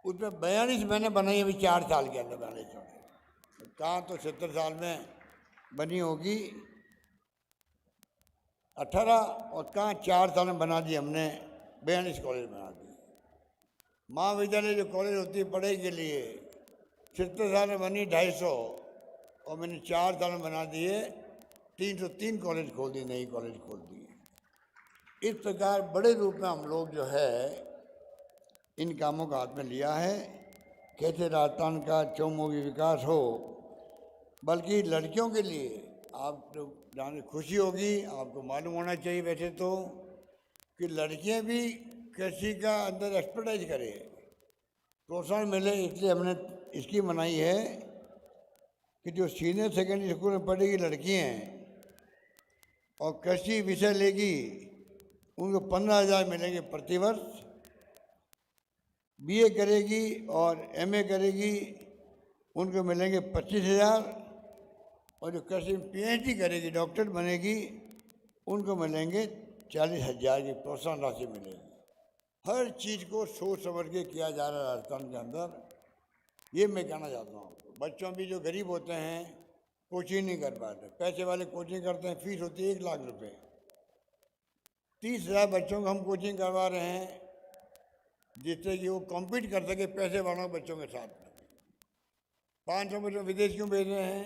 उसमें 42 मैंने बनाई अभी 4 साल के अंदर बनाई। कहाँ तो 70 साल में बनी होगी 18, और कहाँ 4 साल में बना दी हमने, 42 कॉलेज बना दिए। महाविद्यालय जो कॉलेज होती है पढ़ाई के लिए, 70 साल में बनी 250, और मैंने 4 साल में बना दिए 303 कॉलेज खोल दिए, नई कॉलेज खोल दिए। इस प्रकार बड़े रूप में हम लोग जो है इन कामों का हाथ में लिया है, कैसे राजस्थान का चौमुखी विकास हो। बल्कि लड़कियों के लिए आप लोग जाने खुशी होगी, आपको मालूम होना चाहिए वैसे तो, कि लड़कियां भी कृषि का अंदर एक्सपर्टाइज करें, प्रोत्साहन मिले। इसलिए हमने स्कीम बनाई है कि जो सीनियर सेकेंडरी स्कूल में पढ़ेगी लड़कियाँ और कृषि विषय लेगी, उनको 15,000 मिलेंगे प्रति वर्ष। बीए करेगी और एमए करेगी, उनको मिलेंगे 25,000, और जो कृषि में पीएचडी करेगी, डॉक्टर बनेगी, उनको मिलेंगे 40,000 की प्रोत्साहन राशि मिलेगी। हर चीज़ को सोच समझ के किया जा रहा है राजस्थान के अंदर। ये मैं कहना चाहता हूँ। बच्चों भी जो गरीब होते हैं कोचिंग नहीं कर पाते, पैसे वाले कोचिंग करते हैं, फीस होती है 1 लाख रुपए। 30,000 बच्चों को हम कोचिंग करवा रहे हैं जिससे कि वो कॉम्पीट कर सके पैसे वालों बच्चों के साथ। 500 बच्चों विदेश क्यों भेज रहे हैं?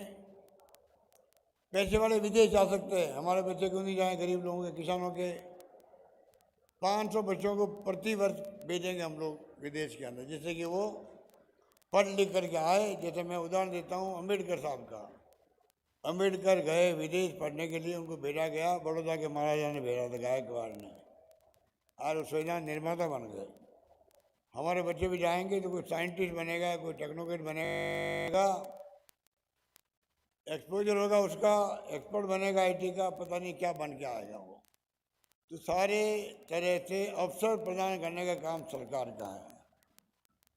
पैसे वाले विदेश जा सकते हैं, हमारे बच्चे क्यों नहीं जाएं? गरीब लोगों के, किसानों के। 500 बच्चों को प्रति वर्ष भेजेंगे हम लोग विदेश के अंदर, जिससे कि वो पढ़ लिख करके आए। जैसे मैं उदाहरण देता हूँ अम्बेडकर साहब का। अम्बेडकर गए विदेश पढ़ने के लिए, उनको भेजा गया, बड़ौदा के महाराजा ने भेजा था, गायकवाड़ ने, और उस संविधान निर्माता बन गए। हमारे बच्चे भी जाएंगे तो कोई साइंटिस्ट बनेगा, कोई टेक्नोक्रेट बनेगा, एक्सपोजर होगा उसका, एक्सपर्ट बनेगा IT का, पता नहीं क्या बन के आएगा वो। तो सारे तरह से अवसर प्रदान करने का काम सरकार का है।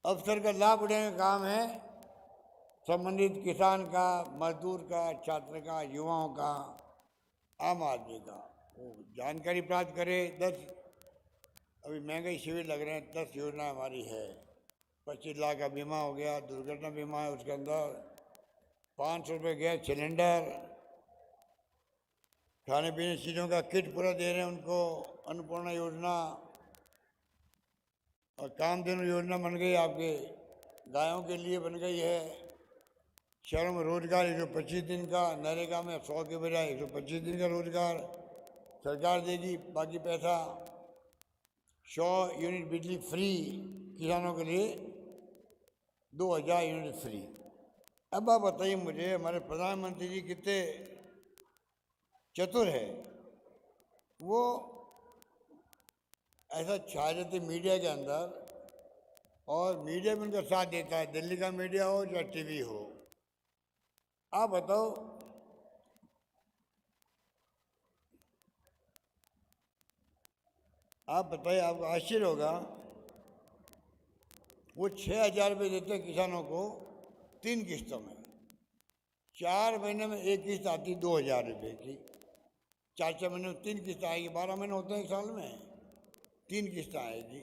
अवसर का लाभ उठाने का काम है संबंधित किसान का, मजदूर का, छात्र का, युवाओं का, आम आदमी का। वो जानकारी प्राप्त करे। 10 अभी महंगाई शिविर लग रहे हैं, 10 योजना हमारी है। 25 लाख का बीमा हो गया, दुर्घटना बीमा है, उसके अंदर 500 रुपये गैस सिलेंडर, खाने पीने चीज़ों का किट पूरा दे रहे हैं उनको, अन्नपूर्णा योजना और कामधेनु योजना बन गई, आपके गायों के लिए बन गई है। शहरों में रोजगार 125 दिन का, नरेगा में 100 के बजाय 125 दिन का रोजगार सरकार देगी। बाकी पैसा 100 यूनिट बिजली फ्री किसानों के लिए, 2000 यूनिट फ्री। अब आप बताइए मुझे, हमारे प्रधानमंत्री जी कितने चतुर है। वो ऐसा छा जाते मीडिया के अंदर, और मीडिया भी उनका साथ देता है, दिल्ली का मीडिया हो या TV हो। आप बताओ, आप बताइए, आपको आश्चर्य होगा, वो 6000 रुपये देते हैं किसानों को 3 किस्तों में। 4 महीने में एक किस्त आती 2000 रुपये की, 4 महीने में 3 किस्त आएगी, 12 महीने होते हैं एक साल में, 3 किस्त आएगी।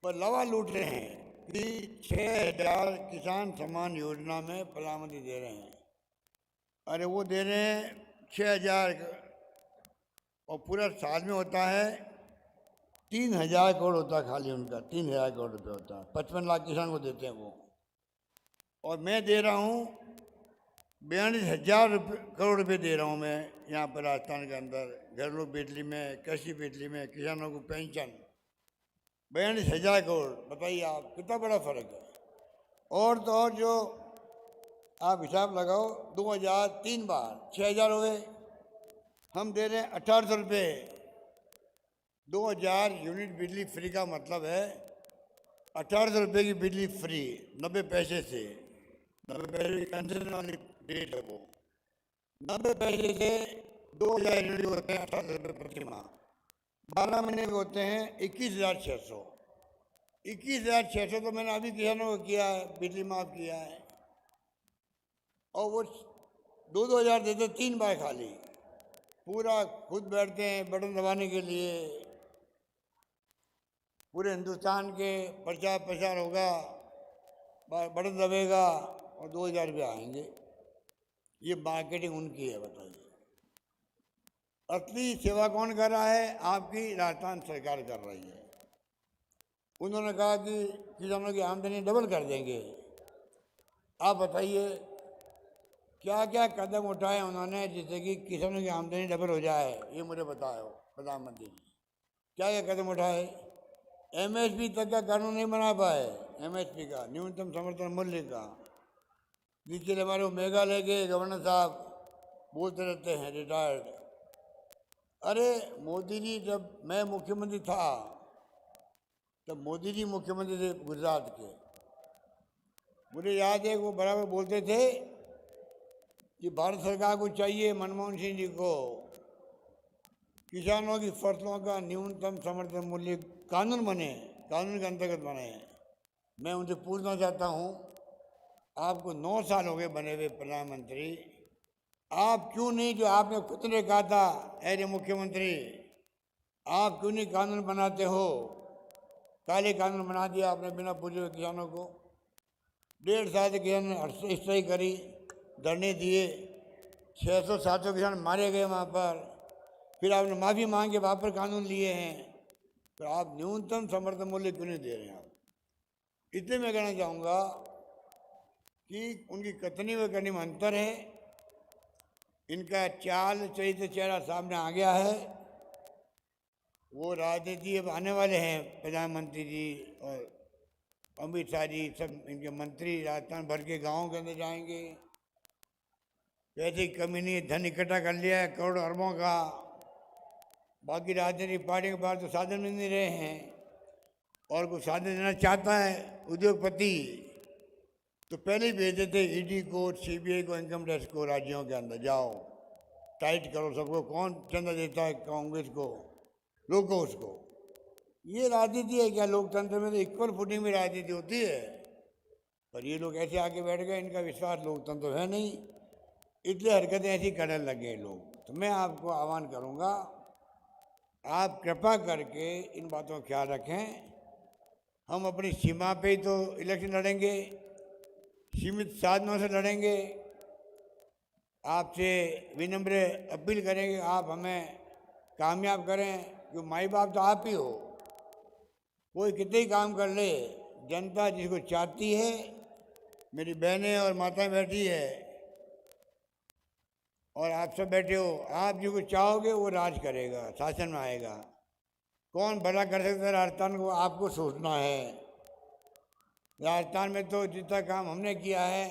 पर लवा लूट रहे हैं कि 6000 किसान सम्मान योजना में प्रधानमंत्री दे रहे हैं। अरे वो दे रहे हैं 6000, और पूरा साल में होता है 3000 करोड़ होता है खाली उनका, 3000 करोड़ रुपये होता है। 55 लाख किसान को देते हैं वो, और मैं दे रहा हूँ 42,000 करोड़ रुपये दे रहा हूँ मैं यहाँ पर राजस्थान के अंदर, घरेलू बिजली में, कृषि बिजली में, किसानों को पेंशन 42,000 करोड़। बताइए आप, कितना बड़ा फर्क है। और तो और जो आप हिसाब लगाओ, 2000 3 बार 6000 हो गए, हम दे रहे हैं 1800 रुपये। 2000 यूनिट बिजली फ्री का मतलब है 1800 रुपये की बिजली फ्री, 90 पैसे से, 90 पैसे कंसेशन वाली रेट है वो। 90 पैसे से 2000 यूनिट होते हैं 1800 रुपये प्रति माह। 12 महीने के होते हैं 21,600। 21,600 तो मैंने अभी किसानों को किया है, बिजली माफ किया है। और वो 2-2 हज़ार देते 3 बार खाली, पूरा खुद बैठते हैं बटन दबाने के लिए। पूरे हिंदुस्तान के प्रचार प्रसार होगा, बटन दबेगा और 2000 रुपये आएंगे। ये मार्केटिंग उनकी है। बताइए, असली सेवा कौन कर रहा है? आपकी राजस्थान सरकार कर रही है। उन्होंने कहा कि किसानों की आमदनी डबल कर देंगे। आप बताइए क्या क्या कदम उठाए उन्होंने जिससे कि किसानों की आमदनी डबल हो जाए, ये मुझे बताओ प्रधानमंत्री जी। क्या क्या कदम उठाए? MSP तक का कानून नहीं बना पाए, MSP का, न्यूनतम समर्थन मूल्य का। जिसके लिए हमारे मेघालय के गवर्नर साहब बोलते रहते हैं, रिटायर्ड। अरे मोदी जी, जब मैं मुख्यमंत्री था तब मोदी जी मुख्यमंत्री थे गुजरात के। मुझे याद है वो बराबर बोलते थे कि भारत सरकार को चाहिए, मनमोहन सिंह जी को, किसानों की फसलों का न्यूनतम समर्थन मूल्य कानून बने, कानून के अंतर्गत बने। मैं उनसे पूछना चाहता हूँ, आपको 9 साल हो गए बने हुए प्रधानमंत्री, आप क्यों नहीं, जो आपने खुद ने कहा था अरे मुख्यमंत्री, आप क्यों नहीं कानून बनाते हो? काले कानून बना दिया आपने बिना पूछे हुए किसानों को। 1.5 साल से किसान ने हटस्टई करी, धरने दिए, 600-700 किसान मारे गए वहाँ पर। फिर आपने माफ़ी मांग के वहाँ पर कानून लिए हैं, तो आप न्यूनतम समर्थन मूल्य क्यों नहीं दे रहे हैं? आप इतने मैं कहना चाहूँगा कि उनकी कथनी व करनी में अंतर है। इनका चाल चरित्र चेहरा सामने आ गया है। वो राजनीति अब आने वाले हैं, प्रधानमंत्री जी और अमित शाह जी, सब इनके मंत्री राजस्थान भर के गाँव के अंदर जाएंगे। वैसे ही कमी नहीं है, धन इकट्ठा कर लिया है करोड़ों अरबों का। बाकी राजनीतिक पार्टी के पास तो साधन मिल नहीं रहे हैं, और कोई साधन देना चाहता है उद्योगपति तो पहले ही भेज देते ईडी को, सीबीआई को, इनकम टैक्स को राज्यों के अंदर, जाओ टाइट करो सबको। कौन चंदा देता है? कांग्रेस को, रोको उसको। ये राजनीति है क्या? लोकतंत्र में तो इक्वल फुटिंग में राजनीति होती है, पर ये लोग ऐसे आके बैठ गए, इनका विश्वास लोकतंत्र है नहीं, इसलिए हरकतें ऐसी करने लगे लोग। तो मैं आपको आह्वान करूंगा, आप कृपा करके इन बातों का ख्याल रखें। हम अपनी सीमा पे ही तो इलेक्शन लड़ेंगे, सीमित साधनों से लड़ेंगे। आपसे विनम्र अपील करेंगे, आप हमें कामयाब करें, क्योंकि माई बाप तो आप ही हो। कोई कितने ही काम कर ले, जनता जिसको चाहती है, मेरी बहनें और माताएं बैठी है और आप सब बैठे हो, आप जिसको चाहोगे वो राज करेगा, शासन में आएगा। कौन भला कर सकता है राजस्थान को? आपको सोचना है। राजस्थान में तो जितना काम हमने किया है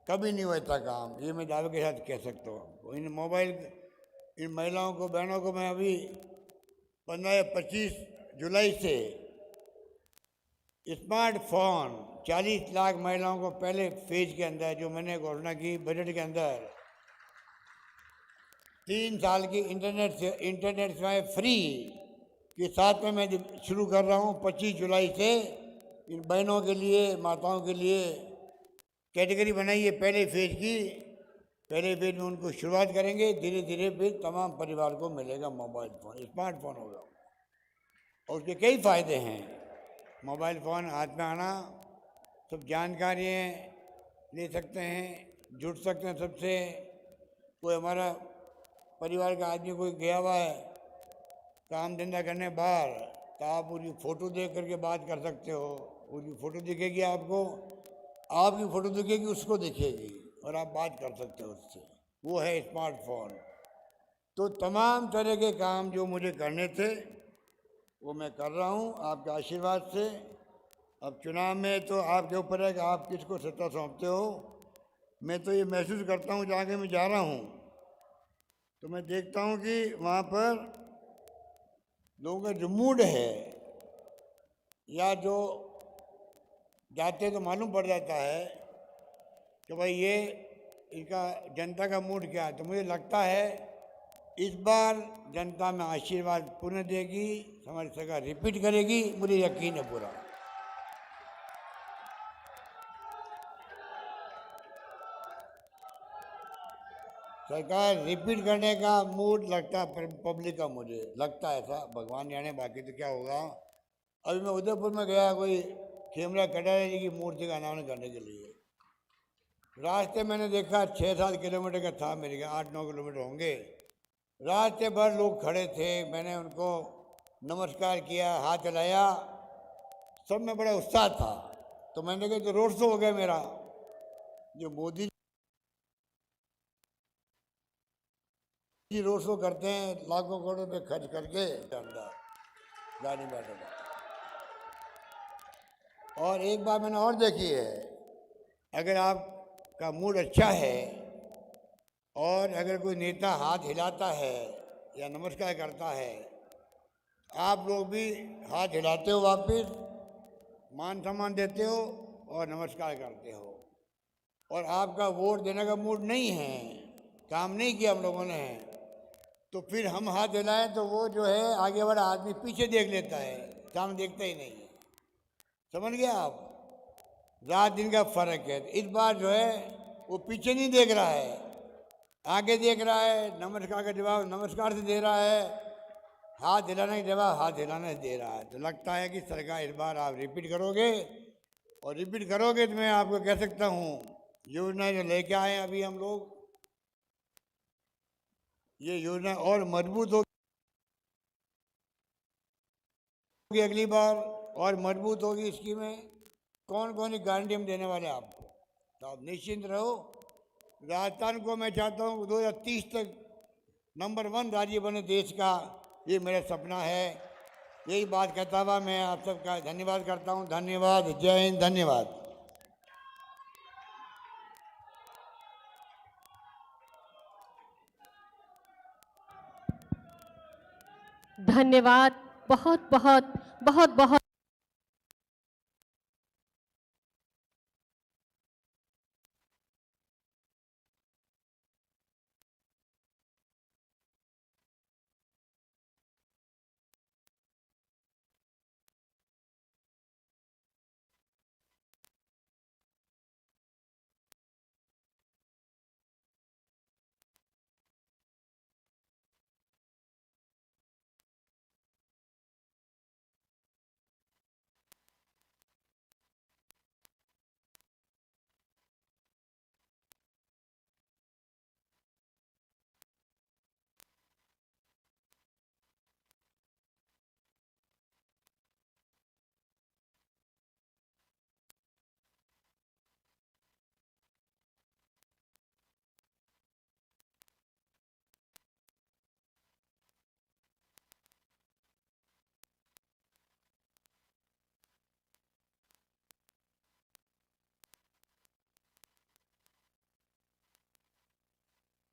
कभी नहीं हुआ इतना काम, ये मैं दावे के साथ कह सकता हूँ। इन महिलाओं को, बहनों को मैं अभी 15 या 25 जुलाई से स्मार्टफोन 40 लाख महिलाओं को पहले फेज के अंदर, जो मैंने घोषणा की बजट के अंदर, 3 साल की इंटरनेट सेवाएं फ्री के साथ में मैं शुरू कर रहा हूँ 25 जुलाई से। इन बहनों के लिए, माताओं के लिए कैटेगरी बनाई है पहले फेज की। पहले फेज में उनको शुरुआत करेंगे, धीरे धीरे फिर तमाम परिवार को मिलेगा मोबाइल फ़ोन, स्मार्टफोन होगा। और उसके कई फ़ायदे हैं। मोबाइल फ़ोन हाथ में आना, सब जानकारियाँ ले सकते हैं, जुड़ सकते हैं सबसे। कोई हमारा परिवार का आदमी कोई गया हुआ है काम धंधा करने बाहर, तो आप उसकी फ़ोटो देख करके बात कर सकते हो। उसकी फ़ोटो दिखेगी आपको, आपकी फ़ोटो दिखेगी उसको दिखेगी, और आप बात कर सकते हो उससे। वो है स्मार्टफोन। तो तमाम तरह के काम जो मुझे करने थे वो मैं कर रहा हूँ आपके आशीर्वाद से। अब चुनाव में तो आपके ऊपर है कि आप किसको सत्ता सौंपते हो। मैं तो ये महसूस करता हूँ, जहाँ मैं जा रहा हूँ तो मैं देखता हूँ कि वहाँ पर लोगों का जो मूड है, या जो जाते तो मालूम पड़ जाता है कि भाई ये इनका जनता का मूड क्या है। तो मुझे लगता है इस बार जनता में आशीर्वाद पूर्ण देगी, हमारी सरकार रिपीट करेगी, मुझे यकीन है पूरा। सरकार रिपीट करने का मूड लगता है पब्लिक का, मुझे लगता है ऐसा, भगवान जाने बाकी तो क्या होगा। अभी मैं उदयपुर में गया कोई खेमरा कटारे जी की मूर्ति का अनावरण करने के लिए। रास्ते मैंने देखा 6-7 किलोमीटर का था, मेरे ख्याल 8-9 किलोमीटर होंगे। रास्ते भर लोग खड़े थे, मैंने उनको नमस्कार किया, हाथ हिलाया, सब में बड़ा उत्साह था। तो मैंने कहा तो रोड शो हो गया मेरा। जो मोदी जी रोड शो करते हैं लाखों करोड़ रुपये खर्च करके, अंदर गाड़ी में बैठा। और एक बात मैंने और देखी है, अगर आपका मूड अच्छा है और अगर कोई नेता हाथ हिलाता है या नमस्कार करता है, आप लोग भी हाथ हिलाते हो, वापस मान सम्मान देते हो और नमस्कार करते हो। और आपका वोट देने का मूड नहीं है, काम नहीं किया हम लोगों ने, तो फिर हम हाथ हिलाएं तो वो जो है आगे वाला आदमी पीछे देख लेता है, सामने देखता ही नहीं है। समझ गया आप? रात दिन का फर्क है। इस बार जो है वो पीछे नहीं देख रहा है, आगे देख रहा है, नमस्कार का जवाब नमस्कार से दे रहा है, हाथ हिलाने का जवाब हाथ हिलाने से दे रहा है। तो लगता है कि सरकार इस बार आप रिपीट करोगे, और रिपीट करोगे तो मैं आपको कह सकता हूँ योजना जो लेके आए हैं अभी हम लोग, ये योजना और मजबूत होगी अगली बार, और मजबूत होगी स्कीमें। कौन कौन सी गारंटी हम देने वाले हैं आपको, तो आप निश्चिंत रहो। राजस्थान को मैं चाहता हूँ 2030 तक नंबर 1 राज्य बने देश का, ये मेरा सपना है। यही बात कहता हुआ मैं आप सबका धन्यवाद करता हूँ। धन्यवाद। जय हिंद। धन्यवाद। धन्यवाद। बहुत बहुत बहुत बहुत